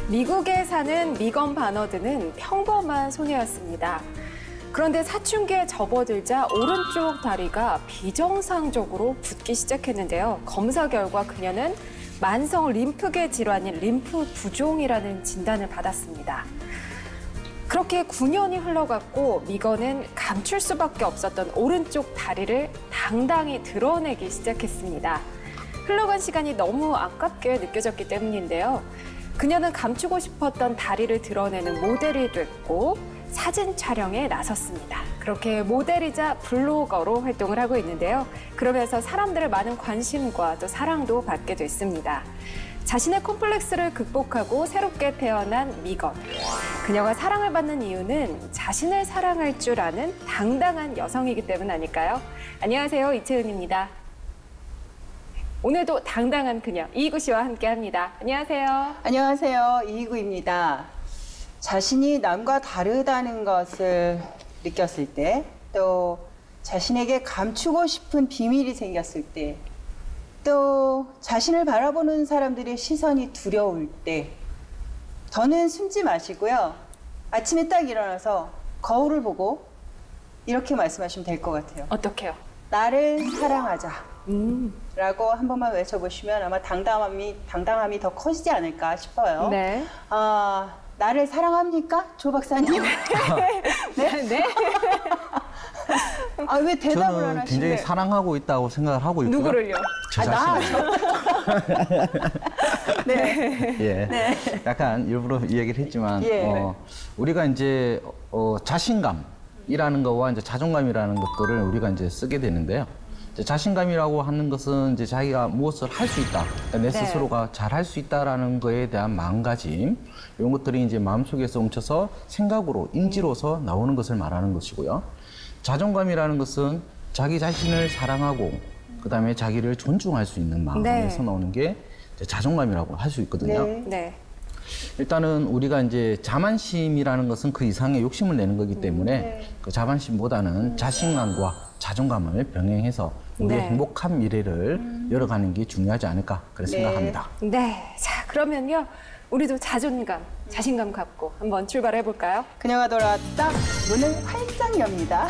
미국에 사는 미건 바너드는 평범한 소녀였습니다. 그런데 사춘기에 접어들자 오른쪽 다리가 비정상적으로 붓기 시작했는데요. 검사 결과 그녀는 만성 림프계 질환인 림프 부종이라는 진단을 받았습니다. 그렇게 9년이 흘러갔고 미건은 감출 수밖에 없었던 오른쪽 다리를 당당히 드러내기 시작했습니다. 흘러간 시간이 너무 아깝게 느껴졌기 때문인데요. 그녀는 감추고 싶었던 다리를 드러내는 모델이 됐고 사진 촬영에 나섰습니다. 그렇게 모델이자 블로거로 활동을 하고 있는데요. 그러면서 사람들의 많은 관심과 또 사랑도 받게 됐습니다. 자신의 콤플렉스를 극복하고 새롭게 태어난 미건. 그녀가 사랑을 받는 이유는 자신을 사랑할 줄 아는 당당한 여성이기 때문 아닐까요? 안녕하세요, 이채은입니다. 오늘도 당당한 그녀 이희구 씨와 함께합니다. 안녕하세요. 안녕하세요, 이희구입니다. 자신이 남과 다르다는 것을 느꼈을 때, 또 자신에게 감추고 싶은 비밀이 생겼을 때, 또 자신을 바라보는 사람들의 시선이 두려울 때, 더는 숨지 마시고요. 아침에 딱 일어나서 거울을 보고 이렇게 말씀하시면 될 것 같아요. 어떡해요? 나를 사랑하자. 라고 한 번만 외쳐보시면 아마 당당함이 더 커지지 않을까 싶어요. 네. 나를 사랑합니까? 조 박사님? 네? 네. 왜 대답을 안 저는 하시네? 굉장히 사랑하고 있다고 생각을 하고 있고요. 누구를요? 저 자신을. 네. 예. 네. 약간 일부러 이 얘기를 했지만 예. 우리가 이제 자신감이라는 거와 이제 자존감이라는 것들을 우리가 이제 쓰게 되는데요. 이제 자신감이라고 하는 것은 이제 자기가 무엇을 할 수 있다, 그러니까 내 네. 스스로가 잘 할 수 있다라는 거에 대한 마음가짐, 이런 것들이 이제 마음속에서 훔쳐서 생각으로 인지로서 나오는 것을 말하는 것이고요. 자존감이라는 것은 자기 자신을 사랑하고 그다음에 자기를 존중할 수 있는 마음에서 네. 나오는 게 이제 자존감이라고 할 수 있거든요. 네. 네. 일단은 우리가 이제 자만심이라는 것은 그 이상의 욕심을 내는 거기 때문에 그 자만심보다는 자신감과 자존감을 병행해서 우리의 네. 행복한 미래를 열어가는 게 중요하지 않을까 그렇게 네. 생각합니다. 네. 자, 그러면요. 우리도 자신감 갖고 한번 출발해 볼까요? 그녀가 돌아왔다. 문을 활짝 엽니다.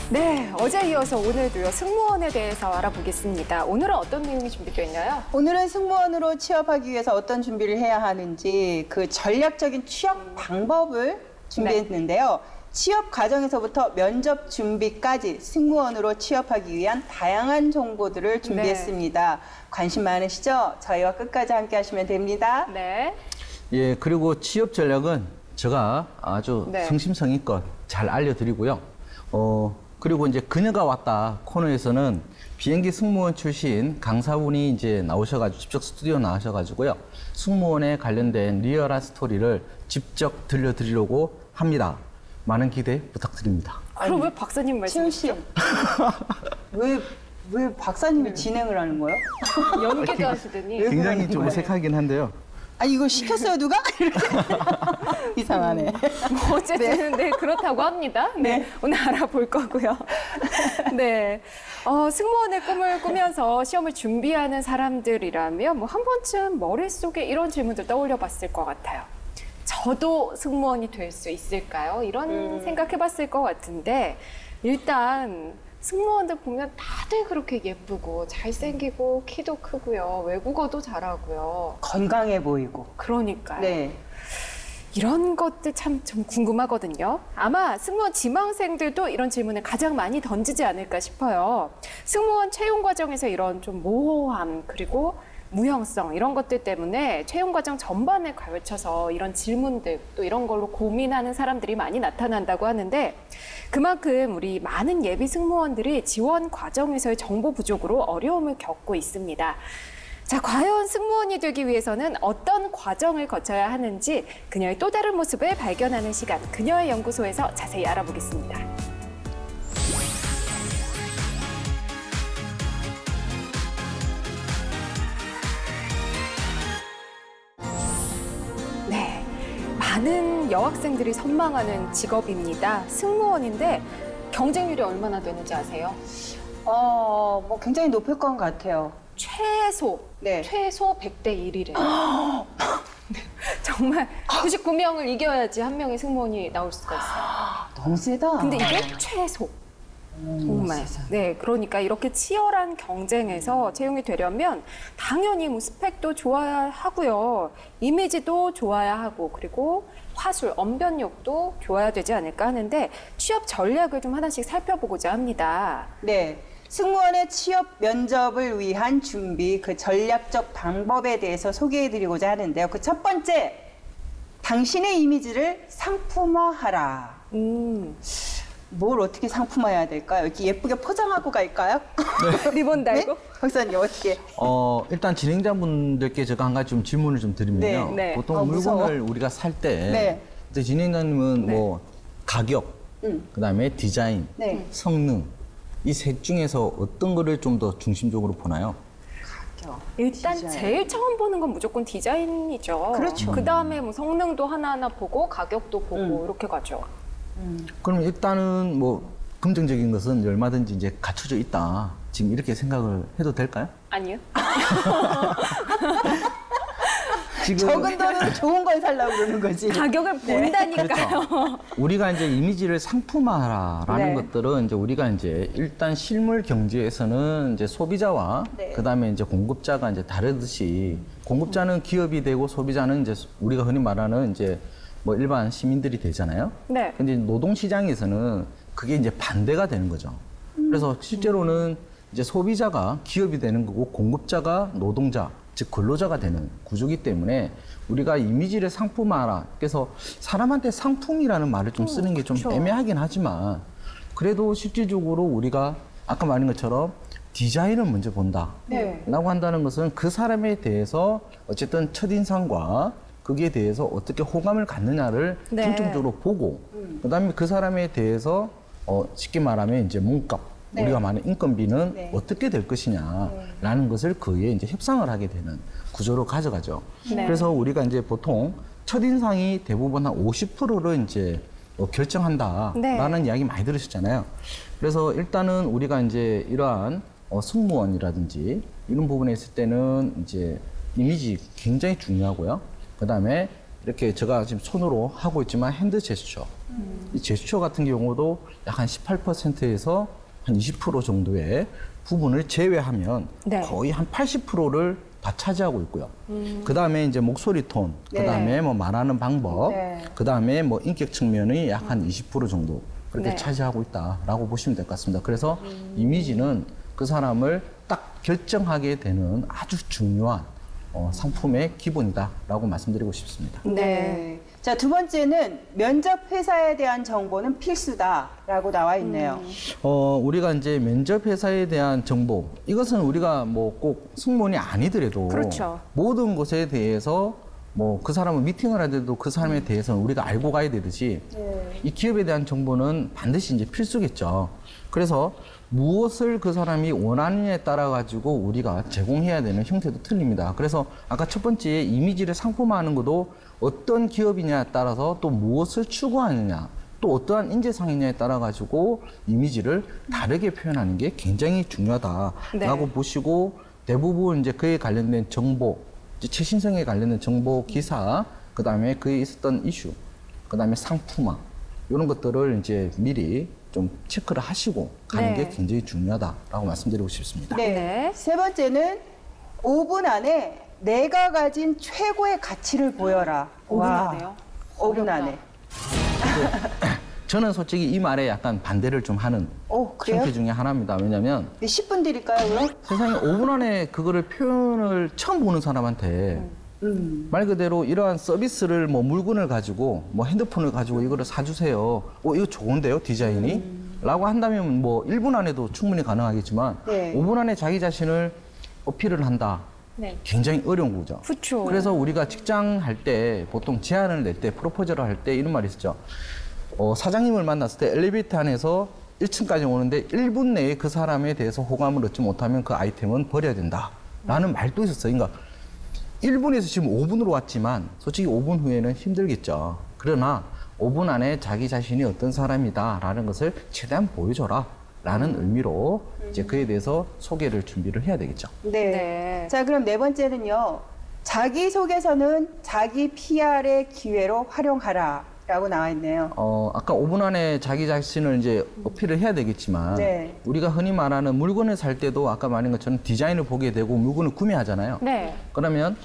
네, 어제 이어서 오늘도요. 승무원에 대해서 알아보겠습니다. 오늘은 어떤 내용이 준비되어 있나요? 오늘은 승무원으로 취업하기 위해서 어떤 준비를 해야 하는지 그 전략적인 취업 방법을 준비했는데요. 취업 과정에서부터 면접 준비까지 승무원으로 취업하기 위한 다양한 정보들을 준비했습니다. 관심 많으시죠? 저희와 끝까지 함께 하시면 됩니다. 네. 예, 그리고 취업 전략은 제가 아주 네. 성심성의껏 잘 알려드리고요. 그리고 이제 그녀가 왔다 코너에서는 비행기 승무원 출신 강사분이 이제 나오셔가지고 직접 스튜디오 나오셔가지고요. 승무원에 관련된 리얼한 스토리를 직접 들려드리려고 합니다. 많은 기대 부탁드립니다. 그럼 왜 박사님 채은 씨, 말씀하시죠? 왜 박사님이 진행을 하는 거예요? 연기도 하시더니. 굉장히 좀 어색하긴 한데요. 이거 시켰어요, 누가? 이렇게. 이상하네. 뭐 어쨌든 네, 그렇다고 합니다. 네, 오늘 알아볼 거고요. 네, 승무원의 꿈을 꾸면서 시험을 준비하는 사람들이라면 뭐 한 번쯤 머릿속에 이런 질문들 떠올려봤을 것 같아요. 저도 승무원이 될 수 있을까요? 이런 생각해봤을 것 같은데 일단 승무원들 보면 다들 그렇게 예쁘고 잘생기고 키도 크고요. 외국어도 잘하고요. 건강해 보이고. 그러니까요. 네. 이런 것들 참 좀 궁금하거든요. 아마 승무원 지망생들도 이런 질문을 가장 많이 던지지 않을까 싶어요. 승무원 채용 과정에서 이런 좀 모호함 그리고 무형성 이런 것들 때문에 채용 과정 전반에 걸쳐서 이런 질문들 또 이런 걸로 고민하는 사람들이 많이 나타난다고 하는데 그만큼 우리 많은 예비 승무원들이 지원 과정에서의 정보 부족으로 어려움을 겪고 있습니다. 자, 과연 승무원이 되기 위해서는 어떤 과정을 거쳐야 하는지 그녀의 또 다른 모습을 발견하는 시간, 그녀의 연구소에서 자세히 알아보겠습니다. 많은 여학생들이 선망하는 직업입니다. 승무원인데 경쟁률이 얼마나 되는지 아세요? 뭐 굉장히 높을 것 같아요. 최소 네. 100대 1이래요. 정말 99명을 이겨야지 한 명의 승무원이 나올 수가 있어요. 너무 세다. 근데 이게 최소. 정말. 네, 그러니까 이렇게 치열한 경쟁에서 채용이 되려면 당연히 뭐 스펙도 좋아야 하고요. 이미지도 좋아야 하고 그리고 화술, 언변력도 좋아야 되지 않을까 하는데 취업 전략을 좀 하나씩 살펴보고자 합니다. 네. 승무원의 취업 면접을 위한 준비, 그 전략적 방법에 대해서 소개해드리고자 하는데요. 그 첫 번째, 당신의 이미지를 상품화하라. 뭘 어떻게 상품화해야 될까요? 이렇게 예쁘게 포장하고 갈까요? 리본 달고? 네? 박사님 어떻게? 일단 진행자분들께 제가 한 가지 좀 질문을 좀 드리면요. 네. 보통 무서워. 물건을 우리가 살 때 네. 진행자님은 네. 뭐 가격, 그다음에 디자인, 네. 성능 이 셋 중에서 어떤 거를 좀 더 중심적으로 보나요? 일단 디자인. 제일 처음 보는 건 무조건 디자인이죠. 그렇죠. 그다음에 뭐 성능도 하나하나 보고 가격도 보고 이렇게 가죠. 그럼 일단은 뭐 긍정적인 것은 얼마든지 이제 갖춰져 있다. 지금 이렇게 생각을 해도 될까요? 아니요. 지금 적은 돈으로 좋은 걸 살려고 그러는 거지. 가격을 본다니까요. 그렇죠. 우리가 이제 이미지를 상품화라는 네. 것들은 이제 우리가 이제 일단 실물 경제에서는 이제 소비자와 네. 그다음에 이제 공급자가 이제 다르듯이 공급자는 기업이 되고 소비자는 이제 우리가 흔히 말하는 이제 뭐 일반 시민들이 되잖아요. 네. 근데 노동 시장에서는 그게 이제 반대가 되는 거죠. 그래서 실제로는 이제 소비자가 기업이 되는 거고 공급자가 노동자, 즉 근로자가 되는 구조이기 때문에 우리가 이미지를 상품화하라. 그래서 사람한테 상품이라는 말을 좀 쓰는 게 좀 그렇죠. 애매하긴 하지만 그래도 실질적으로 우리가 아까 말한 것처럼 디자인을 먼저 본다. 네. 라고 한다는 것은 그 사람에 대해서 어쨌든 첫인상과 거기에 대해서 어떻게 호감을 갖느냐를 네. 중점적으로 보고 그다음에 그 사람에 대해서 쉽게 말하면 이제 몸값 네. 우리가 말하는 인건비는 네. 어떻게 될 것이냐라는 것을 그에 이제 협상을 하게 되는 구조로 가져가죠. 네. 그래서 우리가 이제 보통 첫인상이 대부분 한 50%를 이제 결정한다라는 네. 이야기 많이 들으셨잖아요. 그래서 일단은 우리가 이제 이러한 승무원이라든지 이런 부분에 있을 때는 이제 이미지 굉장히 중요하고요. 그다음에 이렇게 제가 지금 손으로 하고 있지만 핸드 제스처. 이 제스처 같은 경우도 약 한 18%에서 한 20% 정도의 부분을 제외하면 네. 거의 한 80%를 다 차지하고 있고요. 그다음에 이제 목소리 톤, 네. 그다음에 뭐 말하는 방법, 네. 그다음에 뭐 인격 측면이 약 한 20% 정도 그렇게 네. 차지하고 있다라고 보시면 될 것 같습니다. 그래서 이미지는 그 사람을 딱 결정하게 되는 아주 중요한 상품의 기본이다라고 말씀드리고 싶습니다. 네. 자, 두 번째는 면접 회사에 대한 정보는 필수다라고 나와 있네요. 우리가 이제 면접 회사에 대한 정보, 이것은 우리가 뭐 꼭 승무원이 아니더라도 그렇죠. 모든 것에 대해서 뭐 그 사람을 미팅을 하더라도 그 사람에 대해서는 우리가 알고 가야 되듯이 네. 이 기업에 대한 정보는 반드시 이제 필수겠죠. 그래서 무엇을 그 사람이 원하느냐에 따라 가지고 우리가 제공해야 되는 형태도 틀립니다. 그래서 아까 첫 번째 이미지를 상품화하는 것도 어떤 기업이냐에 따라서 또 무엇을 추구하느냐, 또 어떠한 인재상이냐에 따라 가지고 이미지를 다르게 표현하는 게 굉장히 중요하다라고 네. 보시고 대부분 이제 그에 관련된 정보, 이제 최신성에 관련된 정보 기사, 그 다음에 그에 있었던 이슈, 그 다음에 상품화 이런 것들을 이제 미리 좀 체크를 하시고 가는 네. 게 굉장히 중요하다라고 말씀드리고 싶습니다. 네. 네. 세 번째는 5분 안에 내가 가진 최고의 가치를 보여라. 5분 와, 안에요? 5분 어렵다. 안에. 저는 솔직히 이 말에 약간 반대를 좀 하는 그래요? 형태 중에 하나입니다. 왜냐하면 네, 10분 드릴까요, 그럼? 세상에 5분 안에 그거를 표현을 처음 보는 사람한테 말 그대로 이러한 서비스를 뭐 물건을 가지고 뭐 핸드폰을 가지고 이거를 사주세요. 이거 좋은데요, 디자인이? 라고 한다면 뭐 1분 안에도 충분히 가능하겠지만 네. 5분 안에 자기 자신을 어필을 한다. 네. 굉장히 어려운 거죠. 그렇죠. 그래서 우리가 직장 할 때 보통 제안을 낼 때 프로포즈를 할 때 이런 말이 있었죠. 사장님을 만났을 때 엘리베이터 안에서 1층까지 오는데 1분 내에 그 사람에 대해서 호감을 얻지 못하면 그 아이템은 버려야 된다. 라는 말도 있었어요. 그러니까 1분에서 지금 5분으로 왔지만 솔직히 5분 후에는 힘들겠죠. 그러나 5분 안에 자기 자신이 어떤 사람이다라는 것을 최대한 보여줘라라는 의미로 이제 그에 대해서 소개를 준비를 해야 되겠죠. 네. 네. 자, 그럼 네 번째는요. 자기소개서는 자기 PR의 기회로 활용하라 라고 나와 있네요. 아까 5분 안에 자기 자신을 이제 어필을 해야 되겠지만 네. 우리가 흔히 말하는 물건을 살 때도 아까 말한 것처럼 디자인을 보게 되고 물건을 구매하잖아요. 네. 그러면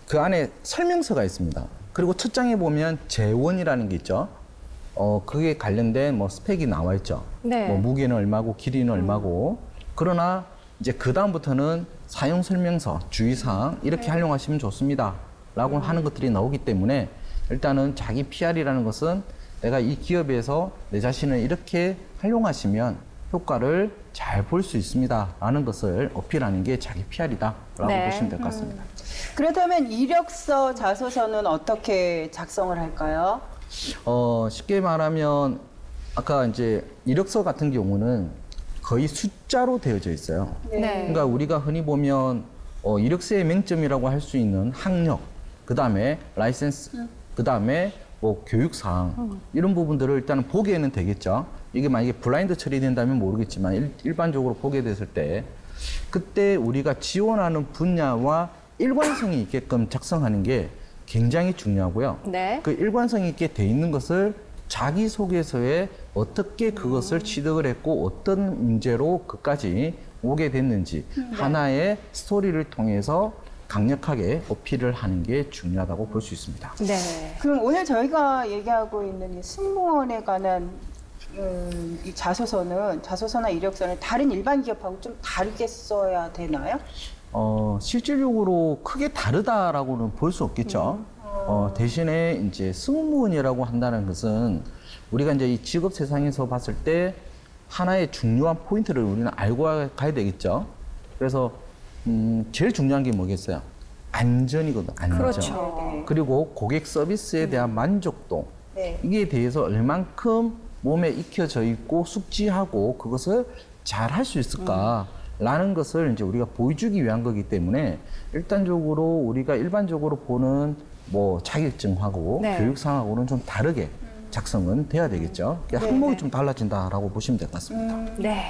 그 안에 설명서가 있습니다. 그리고 첫 장에 보면 재원이라는 게 있죠. 그게 관련된 뭐 스펙이 나와 있죠. 네. 뭐 무게는 얼마고 길이는 얼마고. 그러나 이제 그 다음부터는 사용 설명서, 주의사항 이렇게 활용하시면 좋습니다. 라고 하는 것들이 나오기 때문에 일단은 자기 PR이라는 것은 내가 이 기업에서 내 자신을 이렇게 활용하시면 효과를 잘 볼 수 있습니다. 라는 것을 어필하는 게 자기 PR이다. 라고 네. 보시면 될 것 같습니다. 그렇다면 이력서, 자소서는 어떻게 작성을 할까요? 쉽게 말하면 아까 이제 이력서 같은 경우는 거의 숫자로 되어져 있어요. 네. 그러니까 우리가 흔히 보면 이력서의 맹점이라고 할 수 있는 학력, 그 다음에 라이센스, 그 다음에 뭐 교육사항 이런 부분들을 일단은 보게는 되겠죠. 이게 만약에 블라인드 처리된다면 모르겠지만 일반적으로 보게 됐을 때 그때 우리가 지원하는 분야와 일관성이 있게끔 작성하는 게 굉장히 중요하고요. 네. 그 일관성 있게 돼 있는 것을 자기소개서에 어떻게 그것을 취득을 했고 어떤 문제로 그까지 오게 됐는지 하나의 스토리를 통해서 강력하게 어필을 하는 게 중요하다고 볼 수 있습니다. 네. 그럼 오늘 저희가 얘기하고 있는 이 승무원에 관한 이 자소서나 이력서는 다른 일반 기업하고 좀 다르게 써야 되나요? 실질적으로 크게 다르다라고는 볼 수 없겠죠. 대신에 이제 승무원이라고 한다는 것은 우리가 이제 이 직업 세상에서 봤을 때 하나의 중요한 포인트를 우리는 알고 가야 되겠죠. 그래서 제일 중요한 게 뭐겠어요? 안전이거든, 안전. 그렇죠. 네. 그리고 고객 서비스에 대한 만족도. 네. 이게 대해서 얼만큼 몸에 익혀져 있고 숙지하고 그것을 잘 할 수 있을까라는 것을 이제 우리가 보여주기 위한 거기 때문에 일단적으로 우리가 일반적으로 보는 뭐 자격증하고 네. 교육상하고는 좀 다르게 작성은 돼야 되겠죠. 그러니까 항목이 좀 달라진다라고 보시면 될 것 같습니다. 네.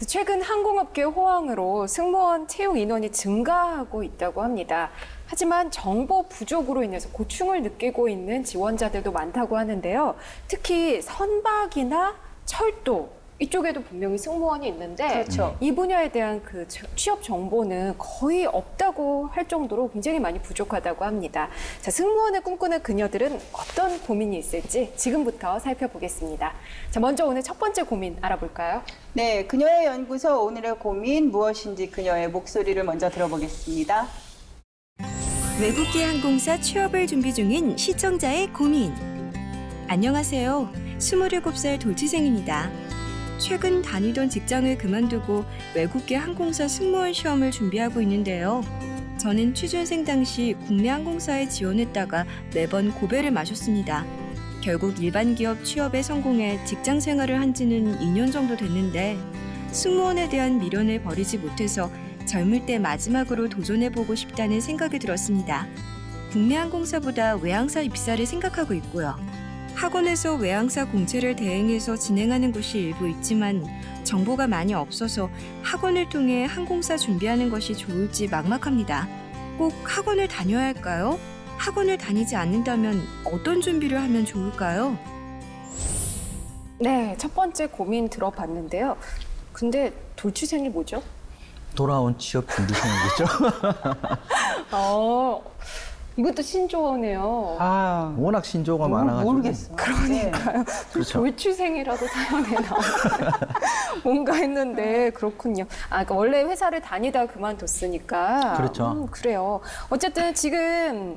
최근 항공업계 호황으로 승무원 채용 인원이 증가하고 있다고 합니다. 하지만 정보 부족으로 인해서 고충을 느끼고 있는 지원자들도 많다고 하는데요. 특히 선박이나 철도 이쪽에도 분명히 승무원이 있는데 그렇죠. 이 분야에 대한 그 취업 정보는 거의 없다고 할 정도로 굉장히 많이 부족하다고 합니다. 자, 승무원을 꿈꾸는 그녀들은 어떤 고민이 있을지 지금부터 살펴보겠습니다. 자, 먼저 오늘 첫 번째 고민 알아볼까요? 네, 그녀의 연구소 오늘의 고민 무엇인지 그녀의 목소리를 먼저 들어보겠습니다. 외국계 항공사 취업을 준비 중인 시청자의 고민. 안녕하세요. 27살 돌치생입니다. 최근 다니던 직장을 그만두고 외국계 항공사 승무원 시험을 준비하고 있는데요. 저는 취준생 당시 국내 항공사에 지원했다가 매번 고배를 마셨습니다. 결국 일반 기업 취업에 성공해 직장 생활을 한 지는 2년 정도 됐는데 승무원에 대한 미련을 버리지 못해서 젊을 때 마지막으로 도전해보고 싶다는 생각이 들었습니다. 국내 항공사보다 외항사 입사를 생각하고 있고요. 학원에서 외항사 공채를 대행해서 진행하는 곳이 일부 있지만 정보가 많이 없어서 학원을 통해 항공사 준비하는 것이 좋을지 막막합니다. 꼭 학원을 다녀야 할까요? 학원을 다니지 않는다면 어떤 준비를 하면 좋을까요? 네, 첫 번째 고민 들어봤는데요. 근데 돌취생이 뭐죠? 돌아온 취업 준비생이겠죠. 이것도 신조어네요. 아, 워낙 신조어가 많아가지고. 모르겠어요. 그러니까요. 그렇죠. 돌취생이라도 사연에 나오나 뭔가 했는데 그렇군요. 그러니까 원래 회사를 다니다 그만뒀으니까. 그렇죠. 그래요. 어쨌든 지금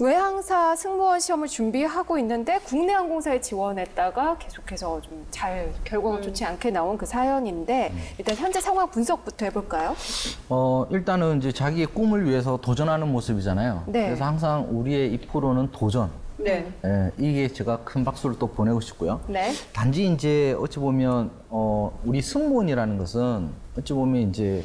외항사 승무원 시험을 준비하고 있는데 국내 항공사에 지원했다가 계속해서 좀 잘 결과가 좋지 않게 나온 그 사연인데 일단 현재 상황 분석부터 해볼까요? 일단은 이제 자기의 꿈을 위해서 도전하는 모습이잖아요. 네. 그래서 항상 우리의 이 프로는 도전. 네. 이게 제가 큰 박수를 또 보내고 싶고요. 네. 단지 이제 어찌 보면 우리 승무원이라는 것은 어찌 보면 이제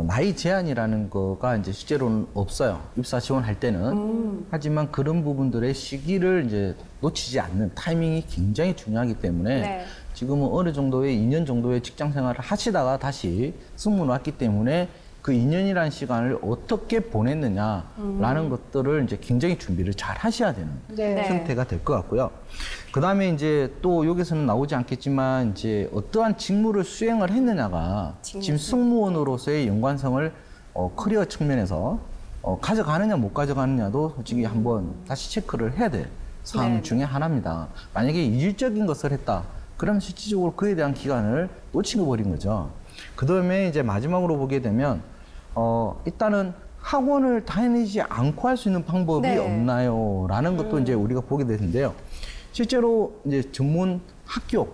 나이 제한이라는 거가 이제 실제로는 없어요. 입사 지원할 때는. 하지만 그런 부분들의 시기를 이제 놓치지 않는 타이밍이 굉장히 중요하기 때문에 네. 지금은 어느 정도의 2년 정도의 직장 생활을 하시다가 다시 승무원 왔기 때문에 그 2년이라는 시간을 어떻게 보냈느냐라는 것들을 이제 굉장히 준비를 잘 하셔야 되는 네. 형태가 될 것 같고요. 그 다음에 이제 또 여기서는 나오지 않겠지만 이제 어떠한 직무를 수행을 했느냐가 지금 승무원으로서의 연관성을 커리어 측면에서 가져가느냐 못 가져가느냐도 솔직히 한번 다시 체크를 해야 될 사항 네. 중에 하나입니다. 만약에 이질적인 것을 했다. 그러면 실질적으로 그에 대한 기간을 놓치고 버린 거죠. 그 다음에 이제 마지막으로 보게 되면 일단은 학원을 다니지 않고 할 수 있는 방법이 네. 없나요? 라는 것도 이제 우리가 보게 되는데요. 실제로 이제 전문 학교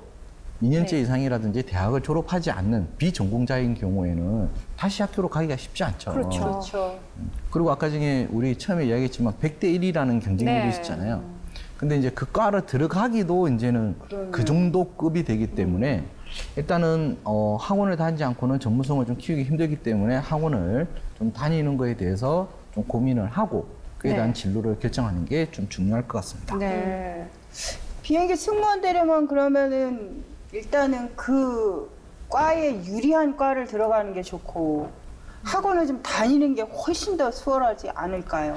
2년째 네. 이상이라든지 대학을 졸업하지 않는 비전공자인 경우에는 다시 학교로 가기가 쉽지 않죠. 그렇죠. 그렇죠. 그리고 아까 중에 우리 처음에 이야기했지만 100대 1이라는 경쟁률이 네. 있었잖아요. 근데 이제 그 과를 들어가기도 이제는 그 정도 급이 되기 때문에 일단은 학원을 다니지 않고는 전문성을 좀 키우기 힘들기 때문에 학원을 좀 다니는 거에 대해서 좀 고민을 하고 그에 네. 대한 진로를 결정하는 게 좀 중요할 것 같습니다. 네. 비행기 승무원 되려면 그러면은 일단은 그 과에 유리한 과를 들어가는 게 좋고 학원을 좀 다니는 게 훨씬 더 수월하지 않을까요?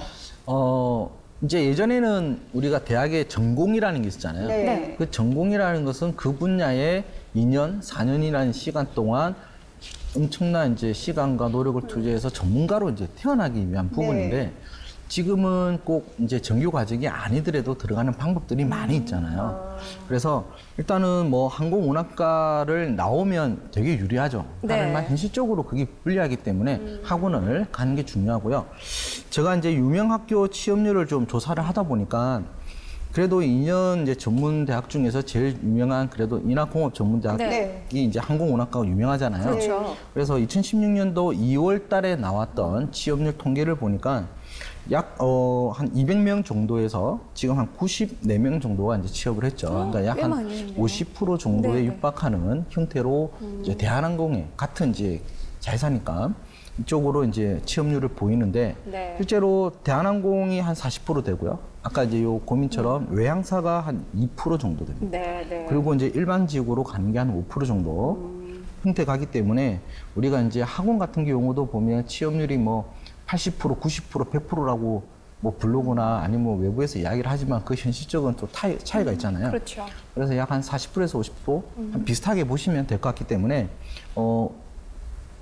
이제 예전에는 우리가 대학에 전공이라는 게 있었잖아요. 네. 네. 그 전공이라는 것은 그 분야에 2년, 4년이라는 시간 동안 엄청난 이제 시간과 노력을 투자해서 전문가로 이제 태어나기 위한 부분인데 지금은 꼭 이제 정규 과정이 아니더라도 들어가는 방법들이 많이 있잖아요. 그래서 일단은 뭐 항공운항과를 나오면 되게 유리하죠. 네. 하지만 현실적으로 그게 불리하기 때문에 학원을 가는 게 중요하고요. 제가 이제 유명 학교 취업률을 좀 조사를 하다 보니까 그래도 2년 이제 전문 대학 중에서 제일 유명한 그래도 인하공업 전문 대학이 네. 이제 항공운항과가 유명하잖아요. 그렇죠. 그래서 2016년도 2월 달에 나왔던 취업률 통계를 보니까 약 한 200명 정도에서 지금 한 94명 정도가 이제 취업을 했죠. 그러니까 약 꽤 한 많이 했네요. 50% 정도에 네네. 육박하는 형태로 이제 대한항공에 같은 이제 자회사니까 이쪽으로 이제 취업률을 보이는데 네. 실제로 대한항공이 한 40% 되고요. 아까 이제 요 고민처럼 외항사가 한 2% 정도 됩니다. 네. 네. 그리고 이제 일반직으로 가는 게 한 5% 정도 형태 가기 때문에 우리가 이제 학원 같은 경우도 보면 취업률이 뭐 80%, 90%, 100%라고 뭐 블로그나 아니면 뭐 외부에서 이야기를 하지만 그 현실적은 또 차이가 있잖아요. 그렇죠. 그래서 약 한 40%에서 50% 한 비슷하게 보시면 될 것 같기 때문에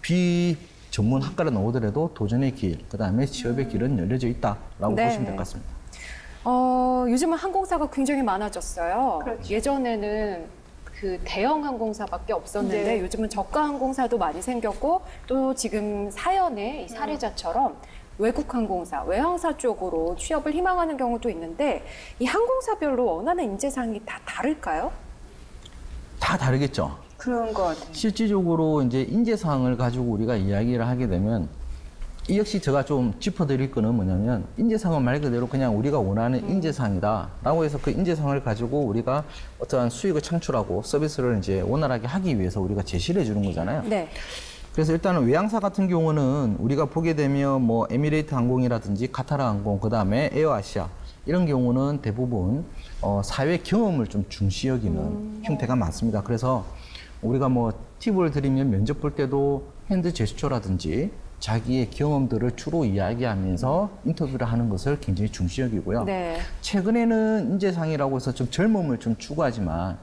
비전문 학과를 나오더라도 도전의 길, 그다음에 취업의 길은 열려져 있다라고 네. 보시면 될 것 같습니다. 요즘은 항공사가 굉장히 많아졌어요. 그렇죠. 예전에는 그 대형 항공사밖에 없었는데 네. 요즘은 저가 항공사도 많이 생겼고 또 지금 사연의 이 사례자처럼 외국 항공사, 외항사 쪽으로 취업을 희망하는 경우도 있는데 이 항공사별로 원하는 인재상이 다 다를까요? 다 다르겠죠. 그런 것 같아요. 실질적으로 이제 인재상을 가지고 우리가 이야기를 하게 되면 이 역시 제가 좀 짚어드릴 거는 뭐냐면 인재상은 말 그대로 그냥 우리가 원하는 인재상이다라고 해서 그 인재상을 가지고 우리가 어떠한 수익을 창출하고 서비스를 이제 원활하게 하기 위해서 우리가 제시를 해주는 거잖아요. 네. 그래서 일단은 외항사 같은 경우는 우리가 보게 되면 뭐 에미레이트 항공이라든지 카타르 항공, 그 다음에 에어아시아 이런 경우는 대부분 사회 경험을 좀 중시 여기는 형태가 많습니다. 그래서 우리가 뭐 팁을 드리면 면접 볼 때도 핸드 제스처라든지 자기의 경험들을 주로 이야기하면서 인터뷰를 하는 것을 굉장히 중시 여기고요. 네. 최근에는 인재상이라고 해서 좀 젊음을 좀 추구하지만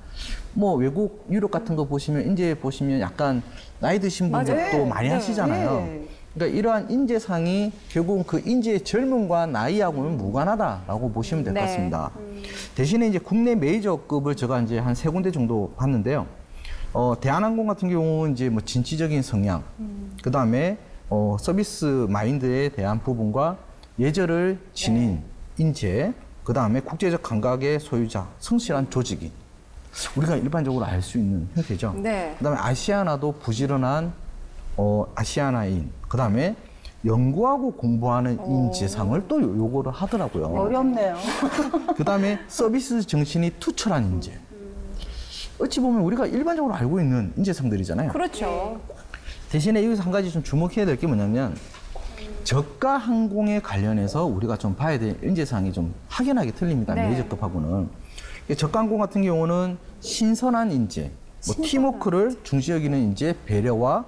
뭐 외국 유럽 같은 거 보시면 인재 보시면 약간 나이 드신 분들도 맞아요. 많이 네. 하시잖아요. 네. 그러니까 이러한 인재상이 결국은 그 인재의 젊음과 나이하고는 무관하다라고 보시면 될 것 네. 같습니다. 대신에 이제 국내 메이저급을 제가 이제 한 3군데 정도 봤는데요. 대한항공 같은 경우는 이제 뭐 진취적인 성향, 그 다음에 서비스 마인드에 대한 부분과 예절을 지닌 인재, 그 다음에 국제적 감각의 소유자, 성실한 조직인. 우리가 일반적으로 알 수 있는 형태죠. 네. 그 다음에 아시아나도 부지런한 아시아나인, 그 다음에 연구하고 공부하는 인재상을 또 요거를 하더라고요. 어렵네요. 그 다음에 서비스 정신이 투철한 인재. 어찌 보면 우리가 일반적으로 알고 있는 인재상들이잖아요. 그렇죠. 대신에 여기서 한 가지 좀 주목해야 될 게 뭐냐면 저가 항공에 관련해서 우리가 좀 봐야 될 인재사항이 좀 확연하게 틀립니다. 네. 메이저급하고는. 저가 항공 같은 경우는 신선한 인재, 뭐 팀워크를 중시 여기는 인재, 배려와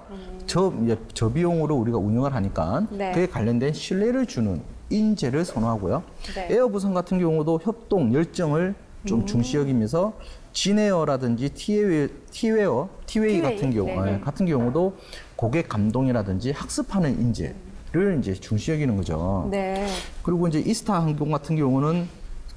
저비용으로 우리가 운영을 하니까 네. 그에 관련된 신뢰를 주는 인재를 선호하고요. 네. 에어부산 같은 경우도 협동, 열정을 좀 중시 여기면서 진에어라든지 티웨이 같은 경우 네네. 같은 경우도 고객 감동이라든지 학습하는 인재를 이제 중시 여기는 거죠. 네. 그리고 이제 이스타 항공 같은 경우는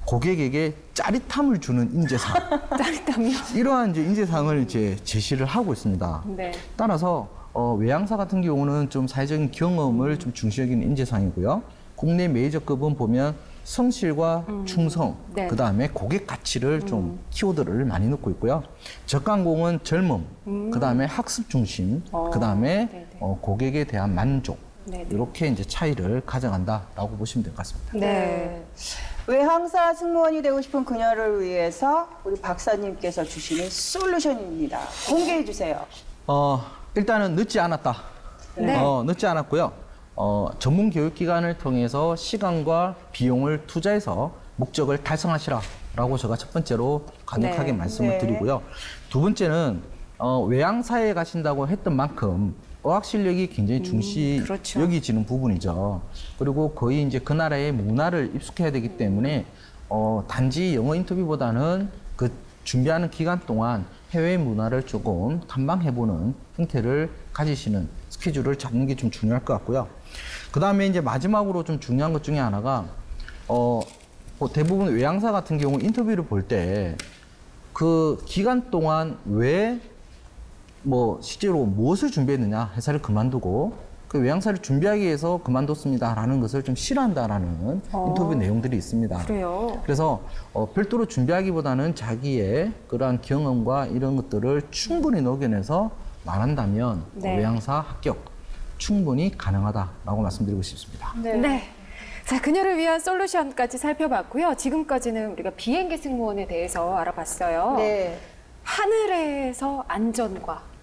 고객에게 짜릿함을 주는 인재상 짜릿함이요. 이러한 이제 인재상을 이제 제시를 하고 있습니다. 네. 따라서 외항사 같은 경우는 좀 사회적인 경험을 좀 중시 여기는 인재상이고요. 국내 메이저급은 보면 성실과 충성, 네. 그 다음에 고객 가치를 좀 키워드를 많이 넣고 있고요. 저가항공은 젊음, 그 다음에 학습 중심, 그 다음에 네네. 고객에 대한 만족, 네네. 이렇게 이제 차이를 가져간다라고 보시면 될 것 같습니다. 네. 외항사 승무원이 되고 싶은 그녀를 위해서 우리 박사님께서 주시는 솔루션입니다. 공개해 주세요. 일단은 늦지 않았다. 네. 늦지 않았고요. 전문 교육 기관을 통해서 시간과 비용을 투자해서 목적을 달성하시라라고 제가 첫 번째로 간곡하게 네. 말씀을 네. 드리고요. 두 번째는 외항사에 가신다고 했던 만큼 어학 실력이 굉장히 중시 그렇죠. 여기지는 부분이죠. 그리고 거의 이제 그 나라의 문화를 익숙해야 되기 때문에 단지 영어 인터뷰보다는 그 준비하는 기간 동안 해외 문화를 조금 탐방해보는 형태를 가지시는 스케줄을 잡는 게 좀 중요할 것 같고요. 그 다음에 이제 마지막으로 좀 중요한 것 중에 하나가 대부분 외항사 같은 경우 인터뷰를 볼 때 그 기간 동안 왜 실제로 무엇을 준비했느냐, 회사를 그만두고 그 외항사를 준비하기 위해서 그만뒀습니다라는 것을 좀 싫어한다라는 인터뷰 내용들이 있습니다. 그래요. 그래서 별도로 준비하기보다는 자기의 그러한 경험과 이런 것들을 충분히 녹여내서 말한다면 네. 외항사 합격 충분히 가능하다라고 말씀드리고 싶습니다. 네. 자, 그녀를 위한 솔루션까지 살펴봤고요. 지금까지는 우리가 비행기 승무원에 대해서 알아봤어요. 네. 하늘에서 안전과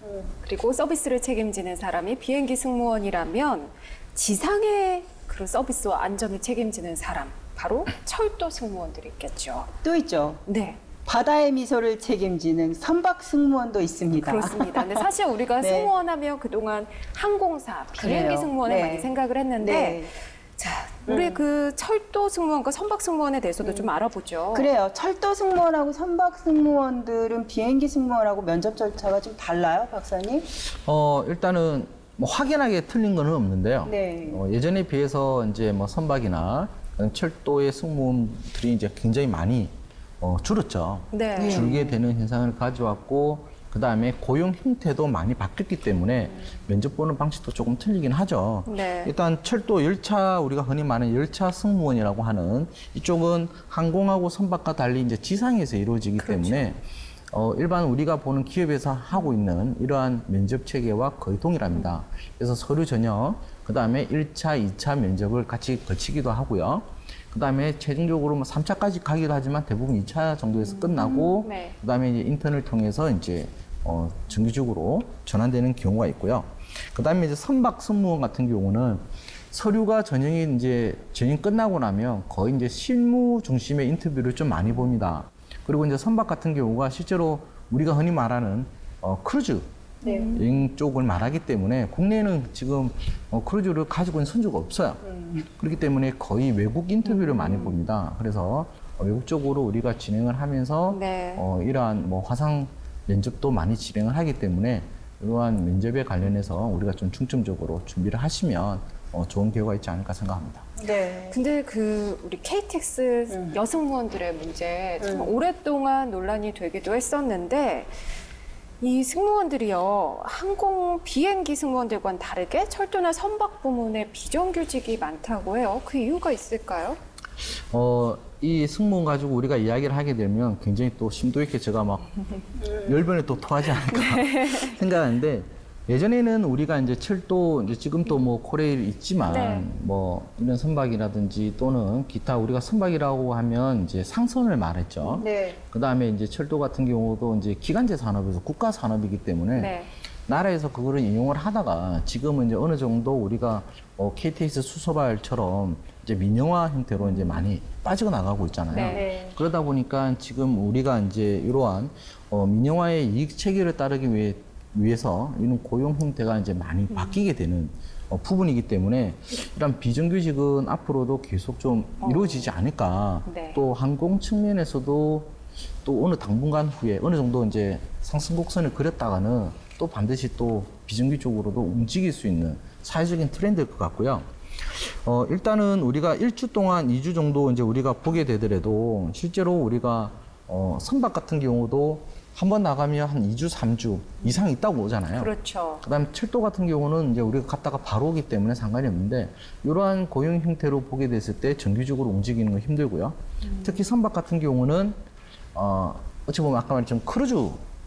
그리고 서비스를 책임지는 사람이 비행기 승무원이라면 지상의 그 서비스와 안전을 책임지는 사람, 바로 철도 승무원들이 있겠죠. 또 있죠. 네, 바다의 미소를 책임지는 선박 승무원도 있습니다. 그렇습니다. 근데 사실 우리가 네. 승무원하면 그동안 항공사, 비행기 그래요. 승무원을 네. 많이 생각을 했는데 네. 자, 우리 그 철도 승무원과 선박 승무원에 대해서도 좀 알아보죠. 그래요. 철도 승무원하고 선박 승무원들은 비행기 승무원하고 면접 절차가 좀 달라요, 박사님? 일단은 확연하게 틀린 거는 없는데요. 네. 예전에 비해서 이제 선박이나 철도의 승무원들이 이제 굉장히 많이 줄었죠. 네. 줄게 되는 현상을 가져왔고, 그 다음에 고용 형태도 많이 바뀌었기 때문에 면접 보는 방식도 조금 틀리긴 하죠. 네. 일단 철도 열차, 우리가 흔히 말하는 열차 승무원이라고 하는 이쪽은 항공하고 선박과 달리 이제 지상에서 이루어지기 때문에 일반 우리가 보는 기업에서 하고 있는 이러한 면접 체계와 거의 동일합니다. 그래서 서류 전형, 그 다음에 1차, 2차 면접을 같이 거치기도 하고요. 그 다음에 최종적으로 3차까지 가기도 하지만 대부분 2차 정도에서 끝나고, 네. 그 다음에 이제 인턴을 통해서 이제 정규직으로 전환되는 경우가 있고요. 그 다음에 이제 선박 승무원 같은 경우는 서류가 전형이 이제 전형 끝나고 나면 거의 이제 실무 중심의 인터뷰를 좀 많이 봅니다. 그리고 이제 선박 같은 경우가 실제로 우리가 흔히 말하는 크루즈 여행 쪽을 말하기 때문에 국내에는 지금 크루즈를 가지고 있는 선주가 없어요. 그렇기 때문에 거의 외국 인터뷰를 많이 봅니다. 그래서 외국 쪽으로 우리가 진행을 하면서 네. 이러한 화상 면접도 많이 진행을 하기 때문에 이러한 면접에 관련해서 우리가 좀 중점적으로 준비를 하시면 좋은 결과가 있지 않을까 생각합니다. 네. 근데 우리 KTX 여승무원들의 문제 참 오랫동안 논란이 되기도 했었는데 이 승무원들이요, 비행기 승무원들과는 다르게 철도나 선박 부문에 비정규직이 많다고 해요. 그 이유가 있을까요? 이 승무원 가지고 우리가 이야기를 하게 되면 굉장히 또 심도 있게 제가 막 열변을 또 토하지 않을까 생각하는데, 예전에는 우리가 이제 철도, 이제 지금 또 코레일 있지만, 네. 이런 선박이라든지 또는 기타 우리가 선박이라고 하면 이제 상선을 말했죠. 네. 그 다음에 이제 철도 같은 경우도 이제 기간제 산업에서 국가 산업이기 때문에 네. 나라에서 그거를 인용을 하다가 지금은 이제 어느 정도 우리가 KTX 수소발처럼 이제 민영화 형태로 이제 많이 빠지고 나가고 있잖아요. 네. 그러다 보니까 지금 우리가 이제 이러한 민영화의 이익 체계를 따르기 위해서 이런 고용 형태가 이제 많이 바뀌게 되는 부분이기 때문에 이런 비정규직은 앞으로도 계속 좀 이루어지지 않을까. 네. 또 항공 측면에서도 또 어느 당분간 후에 어느 정도 이제 상승 곡선을 그렸다가는 또 반드시 또 비정규직으로도 움직일 수 있는 사회적인 트렌드일 것 같고요. 일단은 우리가 1주 동안 2주 정도 이제 우리가 보게 되더라도 실제로 우리가 선박 같은 경우도 한 번 나가면 한 2주, 3주 이상 있다고 오잖아요. 그렇죠. 그다음에 철도 같은 경우는 이제 우리가 갔다가 바로 오기 때문에 상관이 없는데 이러한 고용 형태로 보게 됐을 때 정규직으로 움직이는 건 힘들고요. 특히 선박 같은 경우는 어찌 보면 아까 말했지만 크루즈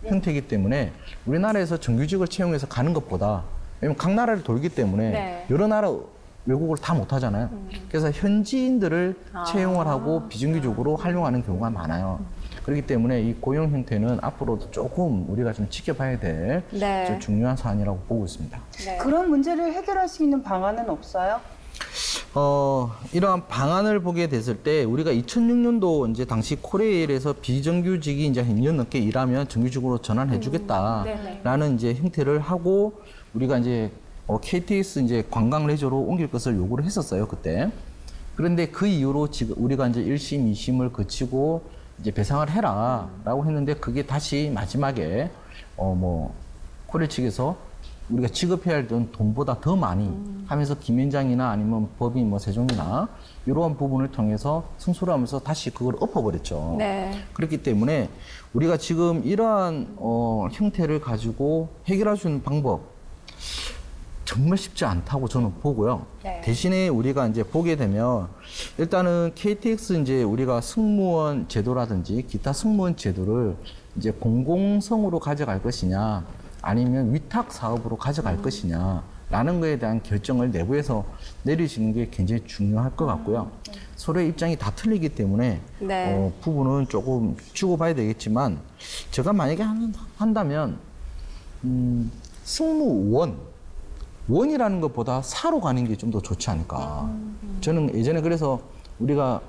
형태이기 때문에 우리나라에서 정규직을 채용해서 가는 것보다 왜냐면 각 나라를 돌기 때문에 네. 여러 나라 외국어를 다 못하잖아요. 그래서 현지인들을 채용을 하고 비정규직으로 활용하는 경우가 많아요. 그렇기 때문에 이 고용 형태는 앞으로도 조금 우리가 좀 지켜봐야 될 네. 좀 중요한 사안이라고 보고 있습니다. 네. 그런 문제를 해결할 수 있는 방안은 없어요? 이러한 방안을 보게 됐을 때 우리가 2006년도 이제 당시 코레일에서 비정규직이 이제 2년 넘게 일하면 정규직으로 전환해 주겠다라는 이제 형태를 하고 우리가 이제 KTX 이제 관광 레저로 옮길 것을 요구를 했었어요, 그때. 그런데 그 이후로 지금 우리가 이제 1심, 2심을 거치고 이제 배상을 해라라고 했는데 그게 다시 마지막에 코레일 측에서 우리가 지급해야 할 돈보다 더 많이 하면서 김현장이나 아니면 법인 세종이나 이러한 부분을 통해서 승소를 하면서 다시 그걸 엎어버렸죠. 네. 그렇기 때문에 우리가 지금 이러한 형태를 가지고 해결할 수 있는 방법 정말 쉽지 않다고 저는 보고요. 네. 대신에 우리가 이제 보게 되면 일단은 KTX 이제 우리가 승무원 제도라든지 기타 승무원 제도를 이제 공공성으로 가져갈 것이냐 아니면 위탁 사업으로 가져갈 것이냐라는 거에 대한 결정을 내부에서 내리시는 게 굉장히 중요할 것 같고요. 서로의 입장이 다 틀리기 때문에 네. 부분은 조금 주고 봐야 되겠지만 제가 만약에 한다면 승무원이라는 것보다 사로 가는 게 좀 더 좋지 않을까. 저는 예전에 그래서 우리가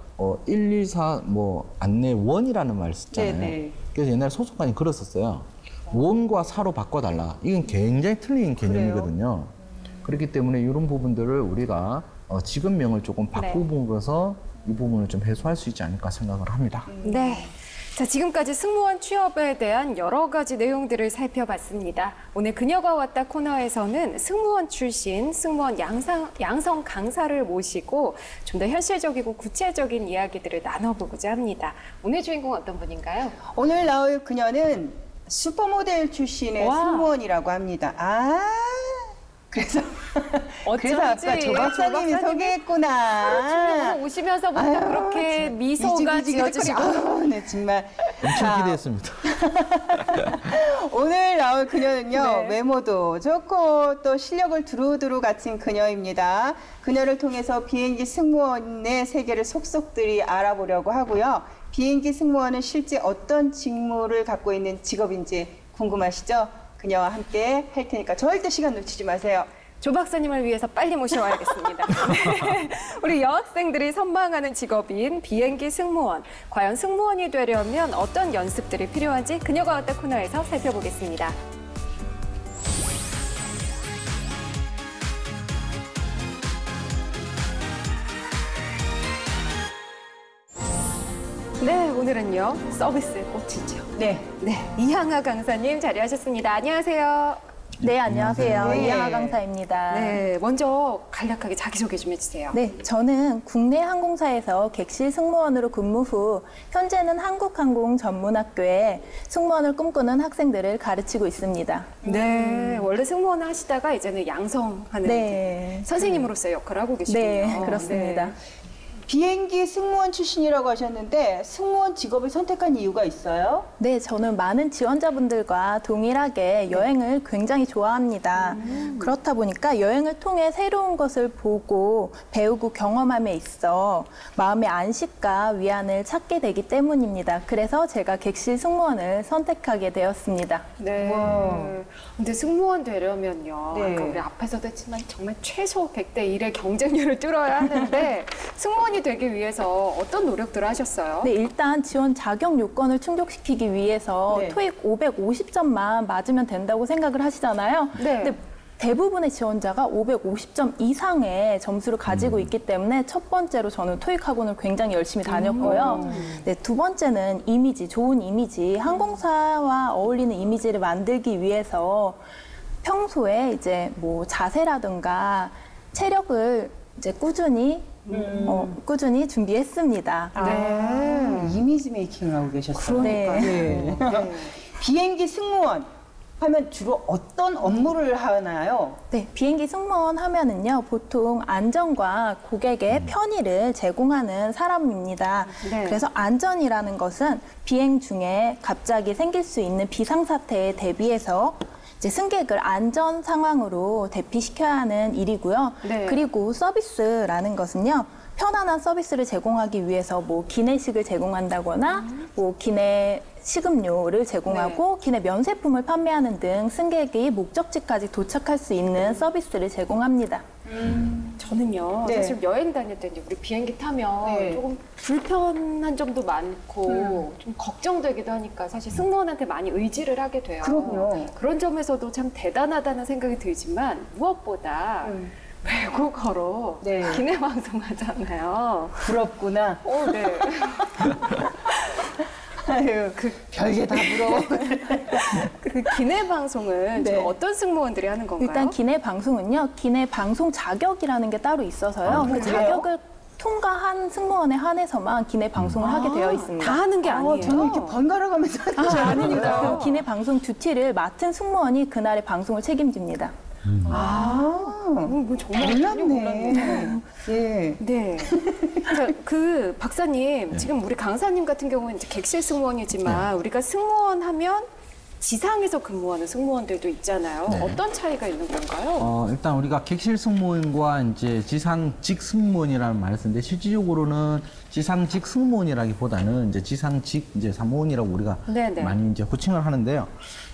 124 안내원이라는 말을 썼잖아요. 네네. 그래서 옛날에 소속관이 그랬었어요. 원과 사로 바꿔달라. 이건 굉장히 틀린 개념이거든요. 그렇기 때문에 이런 부분들을 우리가 직업명을 조금 바꾸면서 이 부분을 좀 해소할 수 있지 않을까 생각을 합니다. 네. 자, 지금까지 승무원 취업에 대한 여러 가지 내용들을 살펴봤습니다. 오늘 그녀가 왔다 코너에서는 승무원 출신 승무원 양성 강사를 모시고 좀 더 현실적이고 구체적인 이야기들을 나눠보고자 합니다. 오늘 주인공 어떤 분인가요? 오늘 나올 그녀는 슈퍼모델 출신의 와. 승무원이라고 합니다. 그래서 아까 조 박사님이 소개했구나. 오늘 오시면서부터 그렇게 미소가 지어지시고. 네, 정말. 엄청 기대했습니다. 오늘 나올 그녀는요, 네. 외모도 좋고 또 실력을 두루두루 갖춘 그녀입니다. 그녀를 통해서 비행기 승무원의 세계를 속속들이 알아보려고 하고요. 비행기 승무원은 실제 어떤 직무를 갖고 있는 직업인지 궁금하시죠? 그녀와 함께 할 테니까 절대 시간 놓치지 마세요. 조 박사님을 위해서 빨리 모셔와야겠습니다. 네. 우리 여학생들이 선망하는 직업인 비행기 승무원. 과연 승무원이 되려면 어떤 연습들이 필요한지 그녀가 왔다 코너에서 살펴보겠습니다. 네, 오늘은요, 서비스의 꽃이죠. 네. 네, 이항아 강사님 자리하셨습니다. 안녕하세요. 네, 안녕하세요. 네. 이하아 강사입니다. 네, 먼저 간략하게 자기소개 좀 해주세요. 네, 저는 국내 항공사에서 객실 승무원으로 근무 후 현재는 한국항공전문학교에 승무원을 꿈꾸는 학생들을 가르치고 있습니다. 네, 원래 승무원을 하시다가 이제는 양성하는 네. 선생님으로서의 역할을 하고 계시군요. 네, 그렇습니다. 네. 비행기 승무원 출신이라고 하셨는데 승무원 직업을 선택한 이유가 있어요? 네, 저는 많은 지원자분들과 동일하게 여행을 굉장히 좋아합니다. 그렇다 보니까 여행을 통해 새로운 것을 보고 배우고 경험함에 있어 마음의 안식과 위안을 찾게 되기 때문입니다. 그래서 제가 객실 승무원을 선택하게 되었습니다. 네. 와. 근데 승무원 되려면요. 네. 아까 우리 앞에서도 했지만 정말 최소 100대 1의 경쟁률을 뚫어야 하는데 승무원이 되기 위해서 어떤 노력들을 하셨어요? 네, 일단 지원 자격 요건을 충족시키기 위해서 네. 토익 550점만 맞으면 된다고 생각을 하시잖아요. 네. 근데 대부분의 지원자가 550점 이상의 점수를 가지고 있기 때문에 첫 번째로 저는 토익 학원을 굉장히 열심히 다녔고요. 네, 두 번째는 이미지, 좋은 이미지, 항공사와 어울리는 이미지를 만들기 위해서 평소에 이제 뭐 자세라든가 체력을 이제 꾸준히 준비했습니다. 네. 이미지 메이킹을 하고 계셨어요. 네. 네. 비행기 승무원 하면 주로 어떤 업무를 하나요? 네, 비행기 승무원 하면은요, 보통 안전과 고객의 편의를 제공하는 사람입니다. 네. 그래서 안전이라는 것은 비행 중에 갑자기 생길 수 있는 비상사태에 대비해서 이제 승객을 안전 상황으로 대피시켜야 하는 일이고요. 네. 그리고 서비스라는 것은요, 편안한 서비스를 제공하기 위해서 뭐 기내식을 제공한다거나 뭐 기내 식음료를 제공하고 기내 면세품을 판매하는 등 승객이 목적지까지 도착할 수 있는 서비스를 제공합니다. 저는요, 네. 사실 여행 다닐 때 이제 우리 비행기 타면 네. 조금 불편한 점도 많고 좀 걱정되기도 하니까 사실 승무원한테 많이 의지를 하게 돼요. 그럼요. 그런 점에서도 참 대단하다는 생각이 들지만 무엇보다 외국어로 네. 기내 방송 하잖아요. 부럽구나. 네. 아유, 별게 다 부러워. 그 기내 방송은 네. 주로 어떤 승무원들이 하는 건가요? 일단 기내 방송은요, 기내 방송 자격이라는 게 따로 있어서요. 그 그래요? 자격을 통과한 승무원에 한해서만 기내 방송을 하게 되어 있습니다. 다 하는 게 아니에요. 저는 이렇게 번갈아 가면서 그 기내 방송 듀티를 맡은 승무원이 그날의 방송을 책임집니다. 이거 정말 몰랐네. 예. 네. 자, 그 박사님, 지금 우리 강사님 같은 경우는 이제 객실 승무원이지만 우리가 승무원 하면 지상에서 근무하는 승무원들도 있잖아요. 네. 어떤 차이가 있는 건가요? 일단 우리가 객실 승무원과 이제 지상직 승무원이라는 말을 쓰는데 실질적으로는 지상직 승무원이라기보다는 이제 지상직 이제 사무원이라고 우리가 네네. 많이 이제 호칭을 하는데요.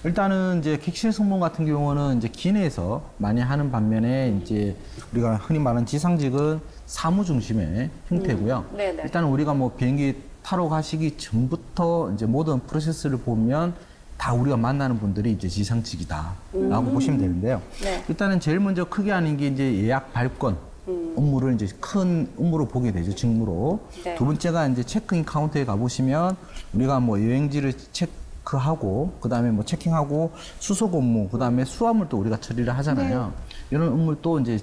일단은 이제 객실 승무원 같은 경우는 이제 기내에서 많이 하는 반면에 이제 우리가 흔히 말하는 지상직은 사무 중심의 형태고요. 네네. 일단 우리가 뭐 비행기 타러 가시기 전부터 이제 모든 프로세스를 보면 다 우리가 만나는 분들이 이제 지상직이다라고 보시면 되는데요. 네. 일단은 제일 먼저 크게 하는 게 이제 예약 발권 업무를 이제 큰 업무로 보게 되죠, 직무로. 네. 두 번째가 이제 체크인 카운터에 가보시면 우리가 뭐 여행지를 체크하고 그다음에 뭐 체킹하고 수속 업무, 그다음에 수화물도 우리가 처리를 하잖아요. 이런 업무를 또 이제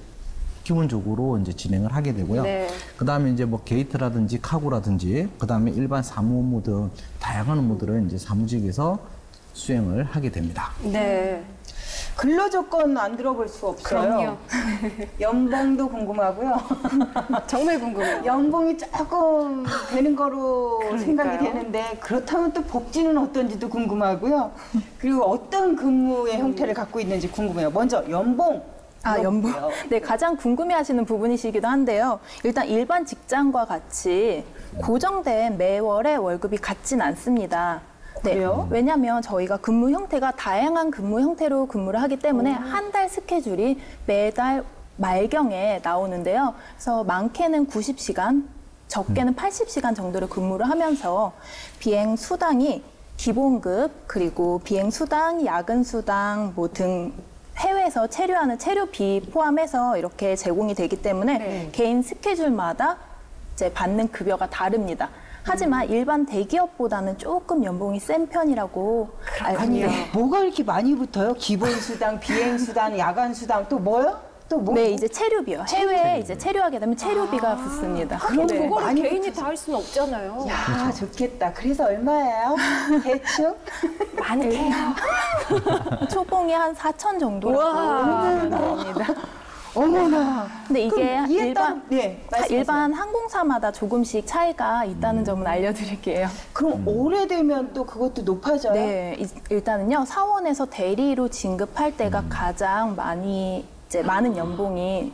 기본적으로 이제 진행을 하게 되고요. 네. 그다음에 이제 뭐 게이트라든지 카고라든지 그다음에 일반 사무 업무 등 다양한 업무들을 이제 사무직에서 수행을 하게 됩니다. 네. 근로 조건 안 들어볼 수 없어요. 그럼요. 연봉도 궁금하고요. 정말 궁금해요. 연봉이 조금 되는 거로 그러니까요. 생각이 되는데 그렇다면 또 복지는 어떤지도 궁금하고요. 그리고 어떤 근무의 형태를 갖고 있는지 궁금해요. 먼저 연봉. 연봉. 물어볼게요. 네, 가장 궁금해하시는 부분이시기도 한데요. 일단 일반 직장과 같이 고정된 매월의 월급이 같진 않습니다. 네, 그래요? 왜냐하면 저희가 근무 형태가 다양한 근무 형태로 근무를 하기 때문에 한 달 스케줄이 매달 말경에 나오는데요. 그래서 많게는 90시간, 적게는 80시간 정도를 근무를 하면서 비행 수당이 기본급, 그리고 비행 수당, 야근 수당 뭐 등 해외에서 체류하는 체류비 포함해서 이렇게 제공이 되기 때문에 네. 개인 스케줄마다 이제 받는 급여가 다릅니다. 하지만 일반 대기업보다는 조금 연봉이 센 편이라고 알고 아니, 있습니다. 뭐가 이렇게 많이 붙어요? 기본 수당, 비행 수당, 야간 수당 또 뭐요? 또 뭐? 네, 이제 체류비요. 해외에 이제 체류하게 되면 체류비가 붙습니다. 그럼 네. 그거를 많이 개인이 다 할 수는 없잖아요. 야, 좋겠다. 그래서 얼마예요? 대충? 많게요. 초봉이 한 4천 정도라고 우와. 보면 됩니다. 어머나. 근데 이게 그럼 이에 따른- 일반 네, 말씀하세요. 일반 항공사마다 조금씩 차이가 있다는 점은 알려드릴게요. 그럼 오래되면 또 그것도 높아져요? 네, 일단은요 사원에서 대리로 진급할 때가 가장 많은 연봉이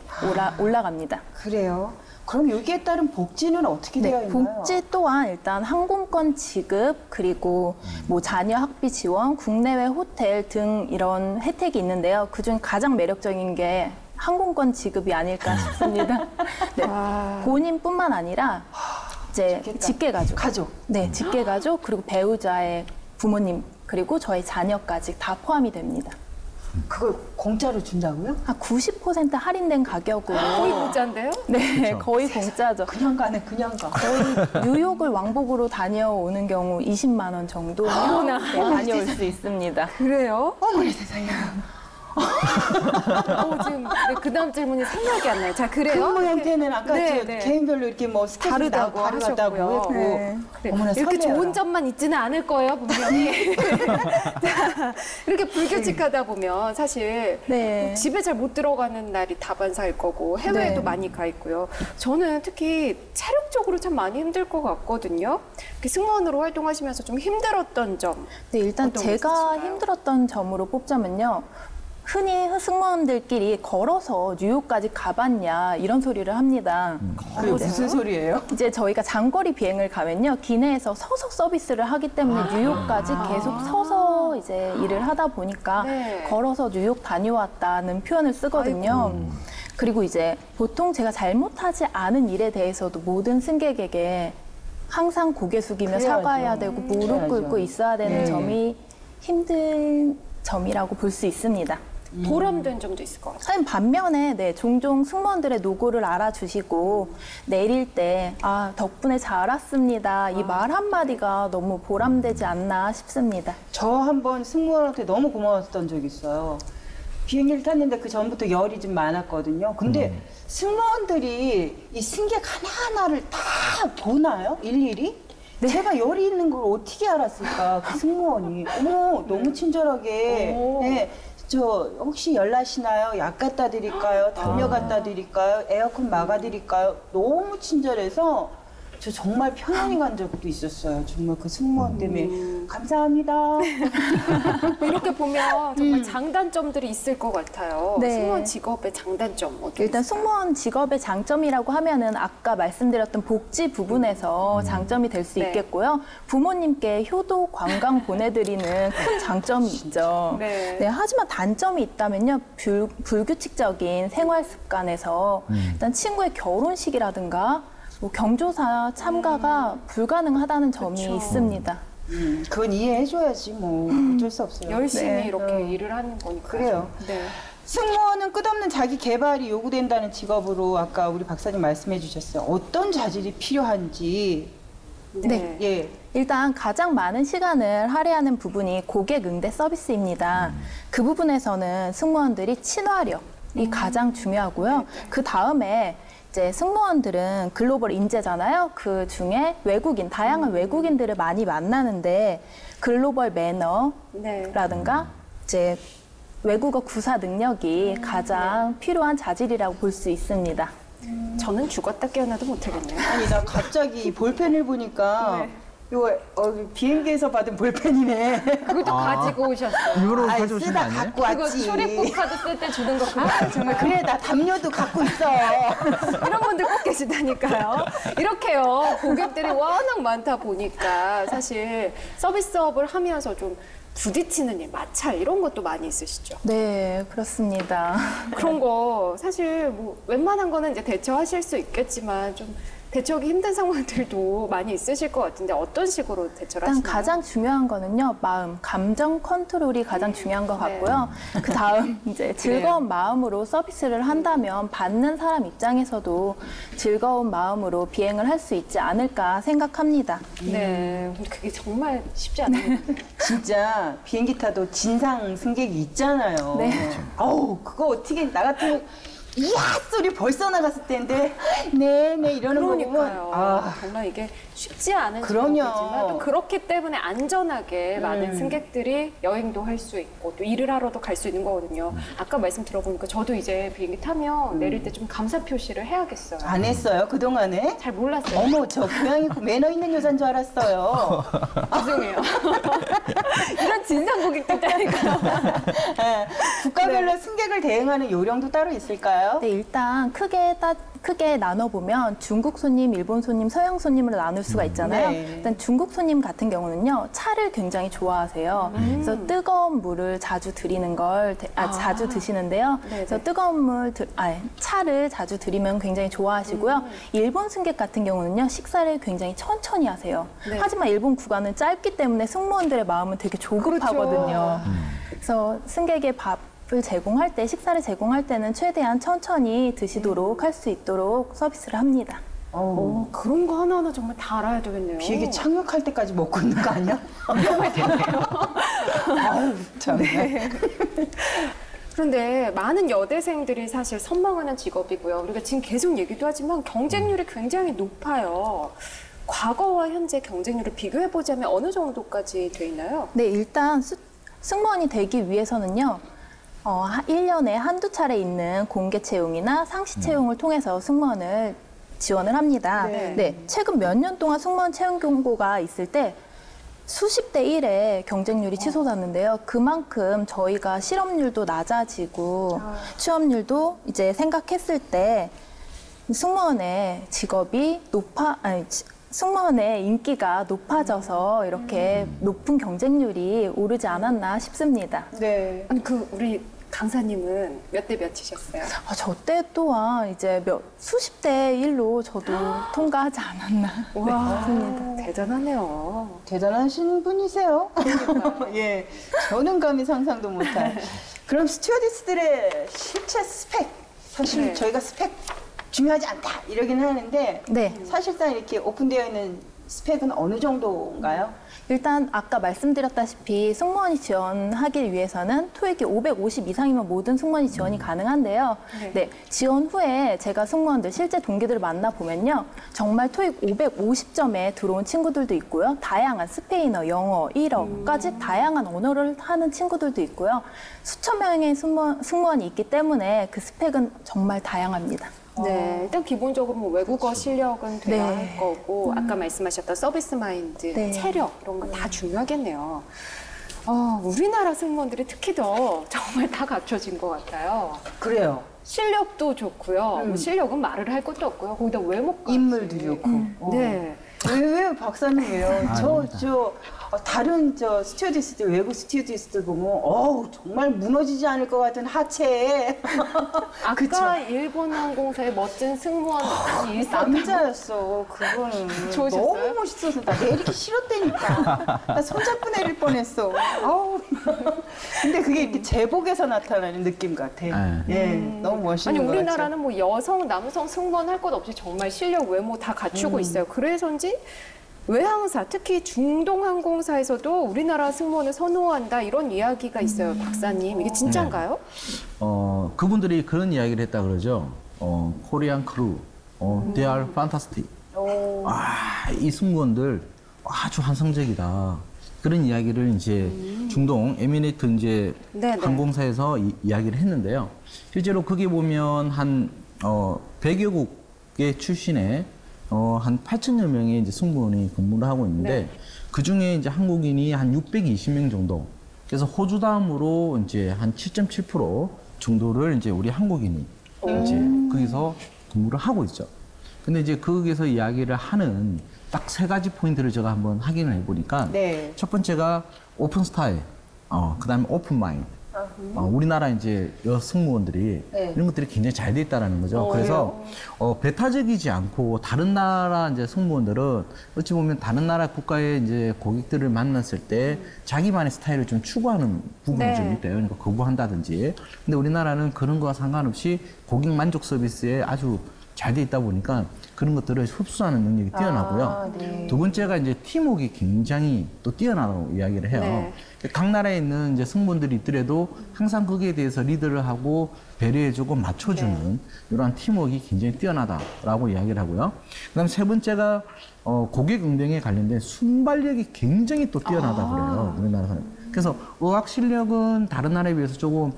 올라갑니다. 그래요. 그럼 여기에 따른 복지는 어떻게 되어 네, 있나요? 복지 또한 일단 항공권 지급 그리고 뭐 자녀 학비 지원, 국내외 호텔 등 이런 혜택이 있는데요. 그중 가장 매력적인 게 항공권 지급이 아닐까 싶습니다. 네, 본인뿐만 아니라 이제 좋겠다. 직계가족, 가족. 네, 직계가족 그리고 배우자의 부모님 그리고 저희 자녀까지 다 포함이 됩니다. 그걸 공짜로 준다고요? 90% 할인된 가격으로 거의 공짜인데요? 네, 거의 공짜죠. 그냥 가네, 그냥 가. 거의 뉴욕을 왕복으로 다녀오는 경우 20만 원 정도 다녀올 수 있습니다. 그래요? 어머니 세상에. 지금 그 다음 질문이 생각이 안 나요. 자, 그래요? 근무 형태는 아까 네, 저 네. 개인별로 이렇게 뭐 스케줄이 다르다고 다르다고 하셨고요. 했고. 네. 그래, 어머나, 이렇게 설레어라. 좋은 점만 있지는 않을 거예요, 분명히. 자, 이렇게 불규칙하다 보면 사실 네. 집에 잘 못 들어가는 날이 다반사일 거고 해외에도 네. 많이 가 있고요. 저는 특히 체력적으로 참 많이 힘들 것 같거든요. 이렇게 승무원으로 활동하시면서 좀 힘들었던 점. 네, 일단 어떤 게 제가 있으실까요? 힘들었던 점으로 뽑자면요. 흔히 승무원들끼리 걸어서 뉴욕까지 가봤냐 이런 소리를 합니다. 그게 무슨 소리예요? 이제 저희가 장거리 비행을 가면요 기내에서 서서 서비스를 하기 때문에 뉴욕까지 계속 서서 이제 일을 하다 보니까 네. 걸어서 뉴욕 다녀왔다는 표현을 쓰거든요. 그리고 이제 보통 제가 잘못하지 않은 일에 대해서도 모든 승객에게 항상 고개 숙이며 그래야죠. 사과해야 되고 무릎 그래야죠. 꿇고 있어야 되는 네. 점이 힘든 점이라고 볼 수 있습니다. 보람된 점도 있을 것 같아요. 사실 반면에 네, 종종 승무원들의 노고를 알아주시고 내릴 때 덕분에 잘 왔습니다. 이 말 한마디가 너무 보람되지 않나 싶습니다. 저 한번 승무원한테 너무 고마웠던 적이 있어요. 비행기를 탔는데 그 전부터 열이 좀 많았거든요. 근데 승무원들이 이 승객 하나하나를 다 보나요? 일일이? 제가 열이 있는 걸 어떻게 알았을까? 그 승무원이. 어머, 너무 친절하게. 네. 저 혹시 열 나시나요? 약 갖다 드릴까요? 담요 갖다 드릴까요? 에어컨 막아 드릴까요? 너무 친절해서 저 정말 편안히 간 적도 있었어요. 정말 그 승무원 때문에 감사합니다. 이렇게 보면 정말 장단점들이 있을 것 같아요. 네. 승무원 직업의 장단점 어떻게 일단 있을까요? 승무원 직업의 장점이라고 하면은 아까 말씀드렸던 복지 부분에서 장점이 될 수 네. 있겠고요. 부모님께 효도 관광 보내드리는 큰 장점이 있죠. 네. 네, 하지만 단점이 있다면요. 불규칙적인 생활 습관에서 일단 친구의 결혼식이라든가 뭐 경조사 참가가 불가능하다는 점이 있습니다. 그건 이해해줘야지 뭐 어쩔 수 없어요. 열심히 네. 이렇게 일을 하는 거니까. 그래요. 네. 승무원은 끝없는 자기 개발이 요구된다는 직업으로 아까 우리 박사님 말씀해 주셨어요. 어떤 자질이 필요한지. 네. 예. 일단 가장 많은 시간을 할애하는 부분이 고객 응대 서비스입니다. 그 부분에서는 승무원들이 친화력이 가장 중요하고요. 그 다음에 이제 승무원들은 글로벌 인재잖아요. 그 중에 외국인, 다양한 외국인들을 많이 만나는데 글로벌 매너라든가 네. 이제 외국어 구사 능력이 가장 필요한 자질이라고 볼 수 있습니다. 저는 죽었다 깨어나도 못하겠네요. 아니 나 갑자기 이 볼펜을 보니까 네. 이거 비행기에서 받은 볼펜이네. 그것도 가지고 오셨어요. 일부러 아이, 가져오신 거 쓰다 아니에요? 갖고 그거 왔지. 출입국 카드 쓸 때 주는 거 그거 정말 그래 나 담요도 갖고 있어. 이런 분들 꼭 계시다니까요. 이렇게요. 고객들이 워낙 많다 보니까 사실 서비스업을 하면서 좀 부딪히는 일, 마찰 이런 것도 많이 있으시죠. 네, 그렇습니다. 그런 거 사실 뭐 웬만한 거는 이제 대처하실 수 있겠지만 좀 대처하기 힘든 상황들도 많이 있으실 것 같은데 어떤 식으로 대처를 일단 하시나요? 가장 중요한 거는요, 마음, 감정 컨트롤이 가장 중요한 것 같고요. 그 다음 이제 즐거운 마음으로 서비스를 한다면 받는 사람 입장에서도 즐거운 마음으로 비행을 할 수 있지 않을까 생각합니다. 네, 그게 정말 쉽지 않아요. 진짜 비행기 타도 진상 승객이 있잖아요. 네. 어우 그거 어떻게 나 같으면 이야 소리 벌써 나갔을 텐데 네네 이러는 거 보면 그러니까요. 정말 이게 쉽지 않은 그럼요. 직업이지만 또 그렇기 때문에 안전하게 많은 승객들이 여행도 할 수 있고 또 일을 하러도 갈 수 있는 거거든요. 아까 말씀 들어보니까 저도 이제 비행기 타면 내릴 때 좀 감사 표시를 해야겠어요. 안 했어요 그동안에? 잘 몰랐어요. 어머 저 교양 있고 매너 있는 여자인 줄 알았어요. 죄송해요. 이런 진상 고객들 때니까요. 네, 국가별로 승객을 대응하는 요령도 따로 있을까요? 네, 일단 크게 나눠보면 중국 손님, 일본 손님, 서양 손님으로 나눌 수가 있잖아요. 네. 일단 중국 손님 같은 경우는요, 차를 굉장히 좋아하세요. 그래서 뜨거운 물을 자주 드리는 걸 자주 드시는데요. 네네. 그래서 뜨거운 차를 자주 드리면 굉장히 좋아하시고요. 일본 승객 같은 경우는요, 식사를 굉장히 천천히 하세요. 네. 하지만 일본 구간은 짧기 때문에 승무원들의 마음은 되게 조급하거든요. 그래서 승객의 밥을 제공할 때, 식사를 제공할 때는 최대한 천천히 드시도록 할 수 있도록 서비스를 합니다. 그런 거 하나하나 정말 다 알아야 되겠네요. 비행기 착륙할 때까지 먹고 있는 거 아니야? 위험할 텐데요. 아유 참. 그런데 많은 여대생들이 사실 선망하는 직업이고요. 우리가 지금 계속 얘기도 하지만 경쟁률이 굉장히 높아요. 과거와 현재 경쟁률을 비교해보자면 어느 정도까지 돼 있나요? 네, 일단 승무원이 되기 위해서는요, 1년에 한두 차례 있는 공개 채용이나 상시 채용을 통해서 승무원을 지원을 합니다. 네. 최근 몇 년 동안 승무원 채용 공고가 있을 때 수십 대 1의 경쟁률이 치솟았는데요. 그만큼 저희가 실업률도 낮아지고 취업률도 이제 생각했을 때 승무원의 승무원의 인기가 높아져서 이렇게 높은 경쟁률이 오르지 않았나 싶습니다. 네. 아니 우리 강사님은 몇 대 몇이셨어요? 저 때 또한 이제 수십 대 1로 저도 통과하지 않았나 싶습니다. 대단하네요. 대단하신 분이세요. 예, 저는 감히 상상도 못할. 그럼 스튜어디스들의 실제 스펙, 사실 네. 저희가 스펙 중요하지 않다 이러긴 하는데 네. 사실상 이렇게 오픈되어 있는 스펙은 어느 정도인가요? 일단 아까 말씀드렸다시피 승무원이 지원하기 위해서는 토익이 550 이상이면 모든 승무원이 지원이 가능한데요. 네, 지원 후에 제가 승무원들 실제 동기들을 만나보면요. 정말 토익 550점에 들어온 친구들도 있고요. 다양한 스페인어, 영어, 일어까지 다양한 언어를 하는 친구들도 있고요. 수천 명의 승무원이 있기 때문에 그 스펙은 정말 다양합니다. 네, 일단 기본적으로 뭐 외국어 실력은 돼야 네. 할 거고 아까 말씀하셨던 서비스 마인드, 네. 체력 이런 건 다 중요하겠네요. 우리나라 승무원들이 특히 더 정말 다 갖춰진 것 같아요. 그래요. 실력도 좋고요. 뭐 실력은 말을 할 것도 없고요. 거기다 외모까지. 인물도 좋고. 네. 왜 박사님이에요? 다른 스튜어디스들, 외국 스튜어디스들 보면 정말 무너지지 않을 것 같은 하체에 아까 일본 항공사의 멋진 승무원 남자였어. 그거는 좋으셨어요? 너무 멋있어서 나 내리기 싫었다니까. 나 손잡고 내릴 뻔했어. 근데 그게 이렇게 제복에서 나타나는 느낌 같아. 예, 너무 멋있는 아니 것 같죠. 우리나라는 뭐 여성, 남성 승무원 할 것 없이 정말 실력, 외모 다 갖추고 있어요. 그래서인지 외항사, 특히 중동 항공사에서도 우리나라 승무원을 선호한다 이런 이야기가 있어요, 박사님. 이게 진짜인가요? 그분들이 그런 이야기를 했다 그러죠. 코리안 크루, they are fantastic. 이 승무원들 아주 환상적이다. 그런 이야기를 이제 중동 에미레이트 이제 네네. 항공사에서 이야기를 했는데요. 실제로 거기 보면 한 100여 국의 출신의 한 8천여 명의 이제 승무원이 근무를 하고 있는데 네. 그 중에 이제 한국인이 한 620명 정도. 그래서 호주 다음으로 이제 한 7.7% 정도를 이제 우리 한국인이 이제 거기서 근무를 하고 있죠. 근데 이제 거기서 이야기를 하는 딱 세 가지 포인트를 제가 한번 확인을 해보니까 네. 첫 번째가 오픈 스타일, 그다음에 오픈 마인드. 우리나라 이제 승무원들이 네. 이런 것들이 굉장히 잘 돼 있다라는 거죠. 그래서 배타적이지 않고 다른 나라 이제 승무원들은 어찌 보면 다른 나라 국가의 이제 고객들을 만났을 때 자기만의 스타일을 좀 추구하는 부분이 네. 좀 있대요. 그러니까 거부한다든지. 근데 우리나라는 그런 거와 상관없이 고객 만족 서비스에 아주 잘 돼 있다 보니까 그런 것들을 흡수하는 능력이 뛰어나고요. 네. 두 번째가 이제 팀워크가 굉장히 또 뛰어나다고 이야기를 해요. 네. 각 나라에 있는 이제 승무원들이 있더라도 항상 거기에 대해서 리드를 하고 배려해주고 맞춰주는 이러한 팀워크가 굉장히 뛰어나다라고 이야기를 하고요. 그다음 세 번째가 고객 응대에 관련된 순발력이 굉장히 또 뛰어나다 그래요. 우리나라 사람. 그래서 어학 실력은 다른 나라에 비해서 조금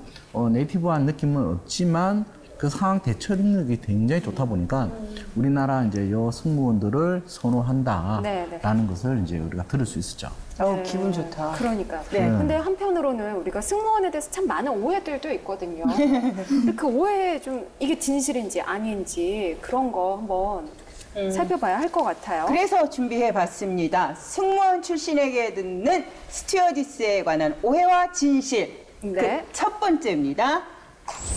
네이티브한 느낌은 없지만 그 상황 대처 능력이 굉장히 좋다 보니까 우리나라 이제 여 승무원들을 선호한다라는 네, 것을 이제 우리가 들을 수 있었죠. 기분 좋다. 그러니까. 네. 근데 한편으로는 우리가 승무원에 대해서 참 많은 오해들도 있거든요. 근데 그 오해 좀 이게 진실인지 아닌지 그런 거 한번 살펴봐야 할 것 같아요. 그래서 준비해봤습니다. 승무원 출신에게 듣는 스튜어디스에 관한 오해와 진실. 네. 그 첫 번째입니다.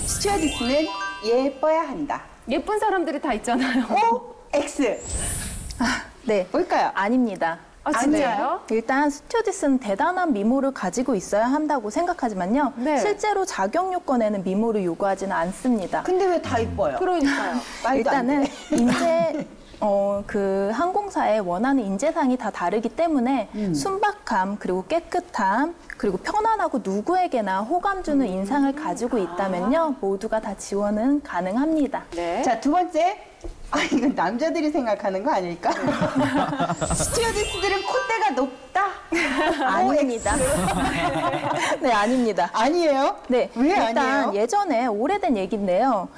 스튜어디스는 예뻐야 한다. 예쁜 사람들이 다 있잖아요. O, X. 네. 뭘까요? 아닙니다. 아, 진짜요? 일단 스튜어디스는 대단한 미모를 가지고 있어야 한다고 생각하지만요. 네. 실제로 자격 요건에는 미모를 요구하지는 않습니다. 근데 왜 다 이뻐요? 그러니까요. 말도 안 일단은 돼. 인재 그 항공사에 원하는 인재상이 다 다르기 때문에 순박함 그리고 깨끗함 그리고 편안하고 누구에게나 호감 주는 인상을 가지고 있다면요 모두가 다 지원은 가능합니다. 네. 자, 두 번째. 이건 남자들이 생각하는 거 아닐까? 스튜어디스들은 콧대가 높다. 아닙니다. 네, 아닙니다. 아니에요? 네, 왜 일단 아니에요? 예전에 오래된 얘기인데요.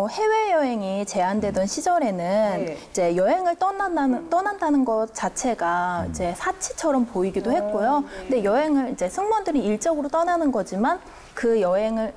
해외 여행이 제한되던 시절에는 네. 이제 여행을 떠난다는 것 자체가 이제 사치처럼 보이기도 했고요. 근데 여행을 이제 승무원들이 일적으로 떠나는 거지만 그 여행을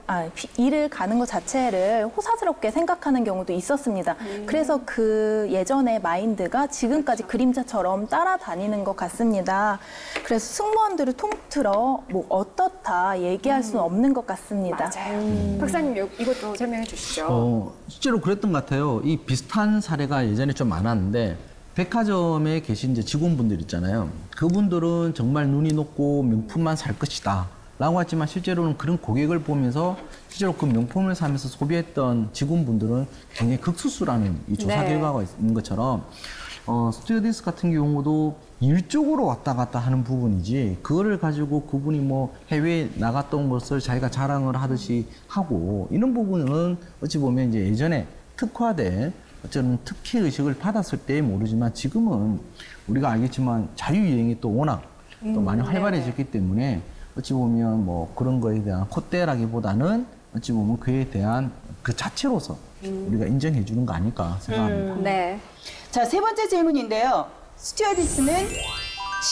일을 가는 것 자체를 호사스럽게 생각하는 경우도 있었습니다. 그래서 그 예전의 마인드가 지금까지 그림자처럼 따라다니는 것 같습니다. 그래서 승무원들을 통틀어 뭐 어떻다 얘기할 수는 없는 것 같습니다. 맞아요. 박사님 이것도 설명해 주시죠. 실제로 그랬던 것 같아요. 이 비슷한 사례가 예전에 좀 많았는데 백화점에 계신 이제 직원분들 있잖아요. 그분들은 정말 눈이 높고 명품만 살 것이다. 라고 하지만 실제로는 그런 고객을 보면서 실제로 그 명품을 사면서 소비했던 직원분들은 굉장히 극소수라는 이 조사 결과가 있는 것처럼 스튜어디스 같은 경우도 일적으로 왔다 갔다 하는 부분이지 그거를 가지고 그분이 뭐 해외에 나갔다 온 것을 자기가 자랑을 하듯이 하고 이런 부분은 어찌 보면 이제 예전에 특화된 어쩌면 특혜 의식을 받았을 때 모르지만 지금은 우리가 알겠지만 자유여행이 또 워낙 또 많이 활발해졌기 때문에 어찌 보면 뭐 그런 거에 대한 콧대라기보다는 어찌 보면 그에 대한 그 자체로서 우리가 인정해 주는 거 아닐까 생각합니다. 네. 자, 세 번째 질문인데요. 스튜어디스는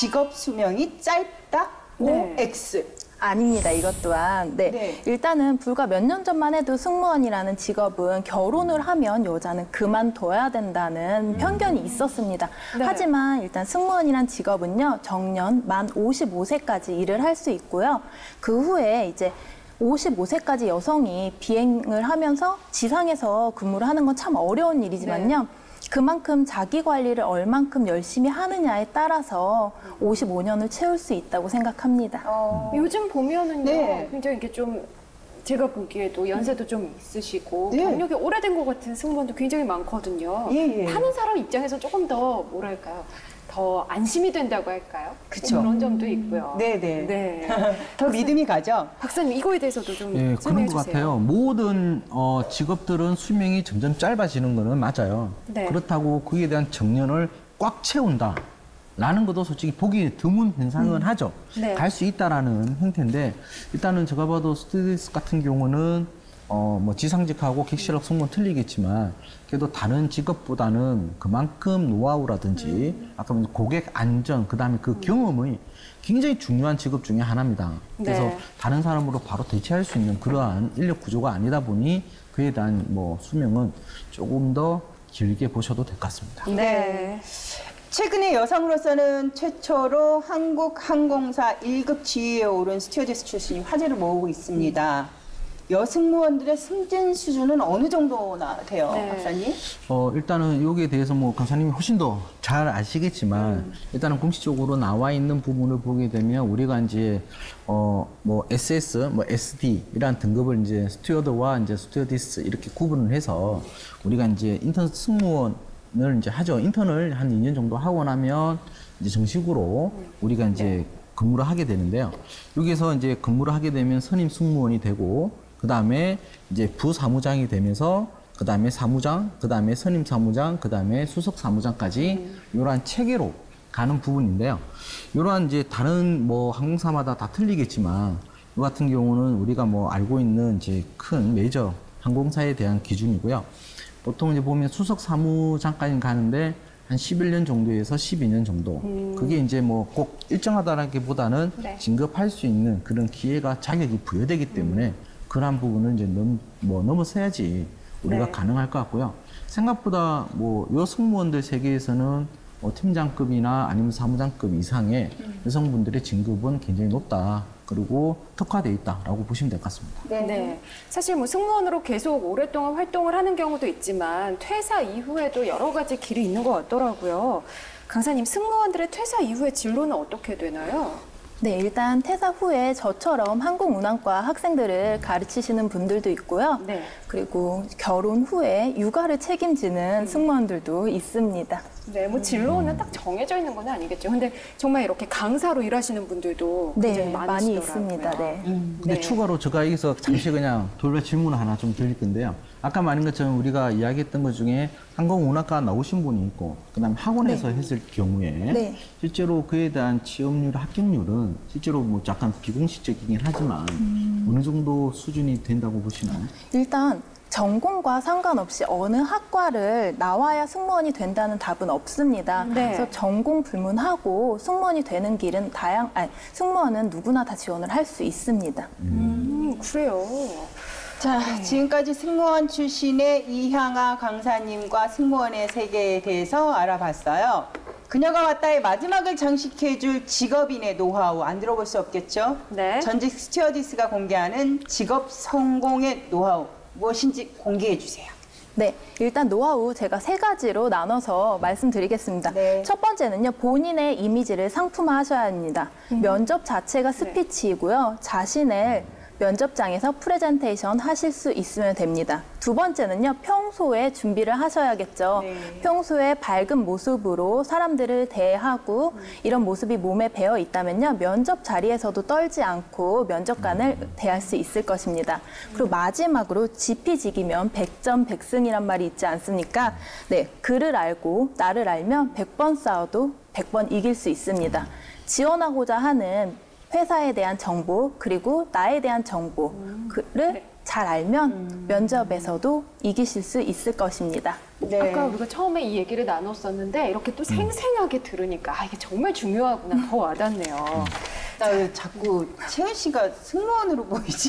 직업 수명이 짧다? O, 네. X. 아닙니다. 이것 또한. 네. 일단은 불과 몇 년 전만 해도 승무원이라는 직업은 결혼을 하면 여자는 그만둬야 된다는 편견이 있었습니다. 네. 하지만 일단 승무원이란 직업은요. 정년 만 55세까지 일을 할 수 있고요. 그 후에 이제 55세까지 여성이 비행을 하면서 지상에서 근무를 하는 건 참 어려운 일이지만요. 그만큼 자기 관리를 얼만큼 열심히 하느냐에 따라서 55년을 채울 수 있다고 생각합니다. 요즘 보면은요, 네. 굉장히 이렇게 좀 제가 보기에도 연세도 좀 있으시고 네. 경력이 오래된 것 같은 승무원도 굉장히 많거든요. 예, 예. 타는 사람 입장에서 조금 더 뭐랄까요, 더 안심이 된다고 할까요? 그쵸. 그런 점도 있고요. 네네. 네. 더 믿음이 가죠? 박사님 이거에 대해서도 좀 예, 그런 설명해 것 주세요. 같아요. 모든 직업들은 수명이 점점 짧아지는 거는 맞아요. 네. 그렇다고 거기에 대한 정년을 꽉 채운다. 라는 것도 솔직히 보기 드문 현상은 하죠. 네. 갈 수 있다라는 형태인데 일단은 제가 봐도 스튜어디스 같은 경우는 뭐 지상직하고 객실학 승무원 틀리겠지만 그래도 다른 직업보다는 그만큼 노하우라든지 아까 말한 고객 안전 그다음에 그 경험이 굉장히 중요한 직업 중에 하나입니다. 그래서 네. 다른 사람으로 바로 대체할 수 있는 그러한 인력 구조가 아니다 보니 그에 대한 뭐 수명은 조금 더 길게 보셔도 될 것 같습니다. 네. 최근에 여성으로서는 최초로 한국 항공사 1급 지위에 오른 스튜어디스 출신이 화제를 모으고 있습니다. 여승무원들의 승진 수준은 어느 정도나 돼요, 네. 박사님? 일단은 여기에 대해서 뭐 강사님이 훨씬 더 잘 아시겠지만 일단은 공식적으로 나와 있는 부분을 보게 되면 우리가 이제 뭐 SS, 뭐 SD 이런 등급을 이제 스튜어드와 이제 스튜어디스 이렇게 구분을 해서 우리가 이제 인턴 승무원을 이제 하죠. 인턴을 한 2년 정도 하고 나면 이제 정식으로 우리가 이제 근무를 하게 되는데요. 여기서 이제 근무를 하게 되면 선임 승무원이 되고 그 다음에 이제 부사무장이 되면서 그 다음에 사무장, 그 다음에 선임 사무장, 그 다음에 수석 사무장까지 이러한 체계로 가는 부분인데요. 이러한 이제 다른 뭐 항공사마다 다 틀리겠지만 이 같은 경우는 우리가 뭐 알고 있는 이제 큰 메이저 항공사에 대한 기준이고요. 보통 이제 보면 수석 사무장까지 가는데 한 11년 정도에서 12년 정도. 그게 이제 뭐 꼭 일정하다라기보다는 네. 진급할 수 있는 그런 기회가 자격이 부여되기 때문에 그러한 부분은 이제 넘어서야지 우리가 네. 가능할 것 같고요. 생각보다 뭐 요 승무원들 세계에서는 팀장급이나 아니면 사무장급 이상의 여성분들의 진급은 굉장히 높다. 그리고 특화되어 있다라고 보시면 될 것 같습니다. 네. 사실 뭐 승무원으로 계속 오랫동안 활동을 하는 경우도 있지만 퇴사 이후에도 여러 가지 길이 있는 것 같더라고요. 강사님, 승무원들의 퇴사 이후의 진로는 어떻게 되나요? 네, 일단 퇴사 후에 저처럼 항공운항과 학생들을 가르치시는 분들도 있고요. 네. 그리고 결혼 후에 육아를 책임지는 승무원들도 있습니다. 네, 뭐 진로는 딱 정해져 있는 건 아니겠죠. 근데 정말 이렇게 강사로 일하시는 분들도 네, 굉장히 많이 많으시더라고요. 있습니다. 네. 근데 네. 추가로 제가 여기서 잠시 그냥 돌발 질문을 하나 좀 드릴 건데요. 아까 말한 것처럼 우리가 이야기했던 것 중에 항공운항과 나오신 분이 있고 그다음에 학원에서 했을 경우에 네. 실제로 그에 대한 취업률, 합격률은 실제로 뭐 약간 비공식적이긴 하지만 어느 정도 수준이 된다고 보시나요? 일단 전공과 상관없이 어느 학과를 나와야 승무원이 된다는 답은 없습니다. 네. 그래서 전공 불문하고 승무원이 되는 길은 승무원은 누구나 다 지원을 할 수 있습니다. 그래요. 자, 지금까지 승무원 출신의 이향아 강사님과 승무원의 세계에 대해서 알아봤어요. 그녀가 왔다의 마지막을 장식해줄 직업인의 노하우 안 들어볼 수 없겠죠? 네. 전직 스튜어디스가 공개하는 직업 성공의 노하우 무엇인지 공개해 주세요. 네, 일단 노하우 제가 3가지로 나눠서 말씀드리겠습니다. 네. 첫 번째는요, 본인의 이미지를 상품화하셔야 합니다. 면접 자체가 스피치이고요, 자신을 면접장에서 프레젠테이션 하실 수 있으면 됩니다. 두 번째는요, 평소에 준비를 하셔야겠죠. 네. 평소에 밝은 모습으로 사람들을 대하고 이런 모습이 몸에 배어 있다면요, 면접 자리에서도 떨지 않고 면접관을 대할 수 있을 것입니다. 그리고 마지막으로 지피지기면 100점 100승이란 말이 있지 않습니까? 네, 그를 알고 나를 알면 100번 싸워도 100번 이길 수 있습니다. 지원하고자 하는 회사에 대한 정보 그리고 나에 대한 정보를 잘 알면 면접에서도 이기실 수 있을 것입니다. 네. 아까 우리가 처음에 이 얘기를 나눴었는데 이렇게 또 생생하게 들으니까 이게 정말 중요하구나 더 와닿네요. 나 왜 자꾸 채은 씨가 승무원으로 보이지?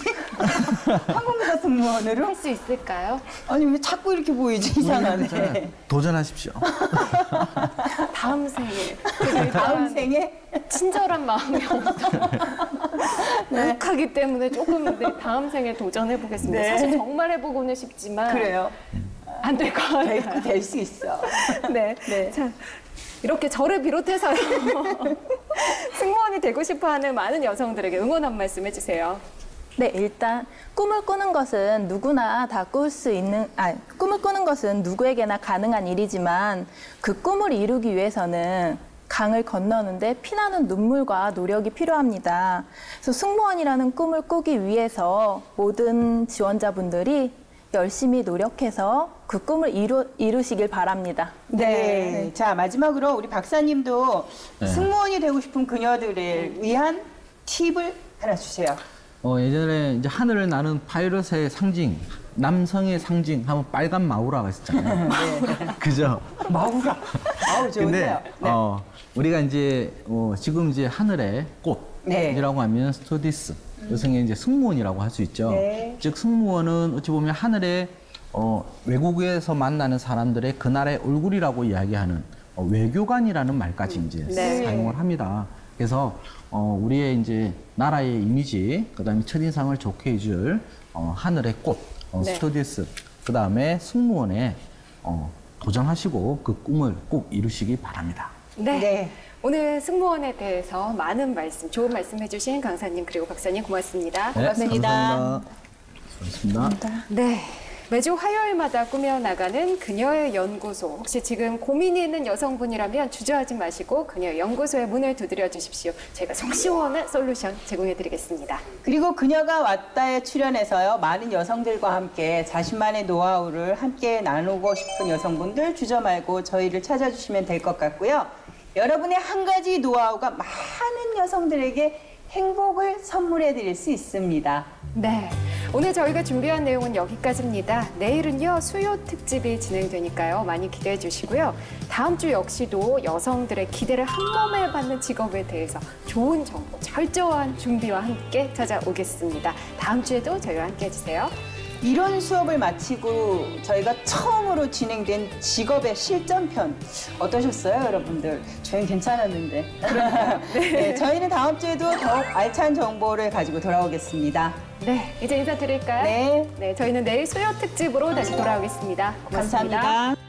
항공사 승무원으로? 할 수 있을까요? 아니 왜 자꾸 이렇게 보이지? 이상하네. 도전하십시오. 다음 생에 다음 생에 친절한 마음이 없어. 욱하기 때문에 조금 다음 생에 도전해 보겠습니다. 네. 사실 정말 해보고는 싶지만 그래요. 안 될 것 같아요. 될 수 있어. 네. 네. 자, 이렇게 저를 비롯해서요. 승무원이 되고 싶어하는 많은 여성들에게 응원 한 말씀 해주세요. 네, 일단 꿈을 꾸는 것은 누구나 다 꿀 수 있는, 꿈을 꾸는 것은 누구에게나 가능한 일이지만 그 꿈을 이루기 위해서는 강을 건너는데 피나는 눈물과 노력이 필요합니다. 그래서 승무원이라는 꿈을 꾸기 위해서 모든 지원자분들이 열심히 노력해서 그 꿈을 이루시길 바랍니다. 네. 자, 마지막으로 우리 박사님도 네. 승무원이 되고 싶은 그녀들을 위한 팁을 하나 주세요. 예전에 이제 하늘을 나는 파이럿의 상징, 남성의 상징 하면 빨간 마우라가 있었잖아요. 그죠? 마우라. 아우, 좋은데요. 근데 우리가 이제 지금 이제 하늘의 네. 꽃이라고 하면 스튜어디스, 여성의 이제 승무원이라고 할 수 있죠. 네. 즉 승무원은 어찌 보면 하늘에 외국에서 만나는 사람들의 그날의 얼굴이라고 이야기하는 외교관이라는 말까지 이제 네. 사용을 합니다. 그래서 우리의 이제 나라의 이미지, 그다음에 첫인상을 좋게 해줄 하늘의 꽃, 네. 스튜디오스, 그다음에 승무원에 도전하시고 그 꿈을 꼭 이루시기 바랍니다. 네. 네. 오늘 승무원에 대해서 많은 말씀, 좋은 말씀 해주신 강사님 그리고 박사님 고맙습니다. 고맙습니다. 감사합니다. 수고하셨습니다. 네. 매주 화요일마다 꾸며나가는 그녀의 연구소. 혹시 지금 고민이 있는 여성분이라면 주저하지 마시고 그녀의 연구소의 문을 두드려 주십시오. 저희가 속 시원한 솔루션 제공해드리겠습니다. 그리고 그녀가 왔다에 출연해서요, 많은 여성들과 함께 자신만의 노하우를 함께 나누고 싶은 여성분들 주저 말고 저희를 찾아주시면 될 것 같고요. 여러분의 한 가지 노하우가 많은 여성들에게 행복을 선물해 드릴 수 있습니다. 네. 오늘 저희가 준비한 내용은 여기까지입니다. 내일은요, 수요 특집이 진행되니까요. 많이 기대해 주시고요. 다음 주 역시도 여성들의 기대를 한 몸에 받는 직업에 대해서 좋은 정보, 철저한 준비와 함께 찾아오겠습니다. 다음 주에도 저희와 함께 해주세요. 이론 수업을 마치고 저희가 처음으로 진행된 직업의 실전편 어떠셨어요, 여러분들? 저희는 괜찮았는데. 네, 저희는 다음 주에도 더욱 알찬 정보를 가지고 돌아오겠습니다. 네, 이제 인사드릴까요? 네, 네, 저희는 내일 수요 특집으로 다시 돌아오겠습니다. 고맙습니다. 감사합니다.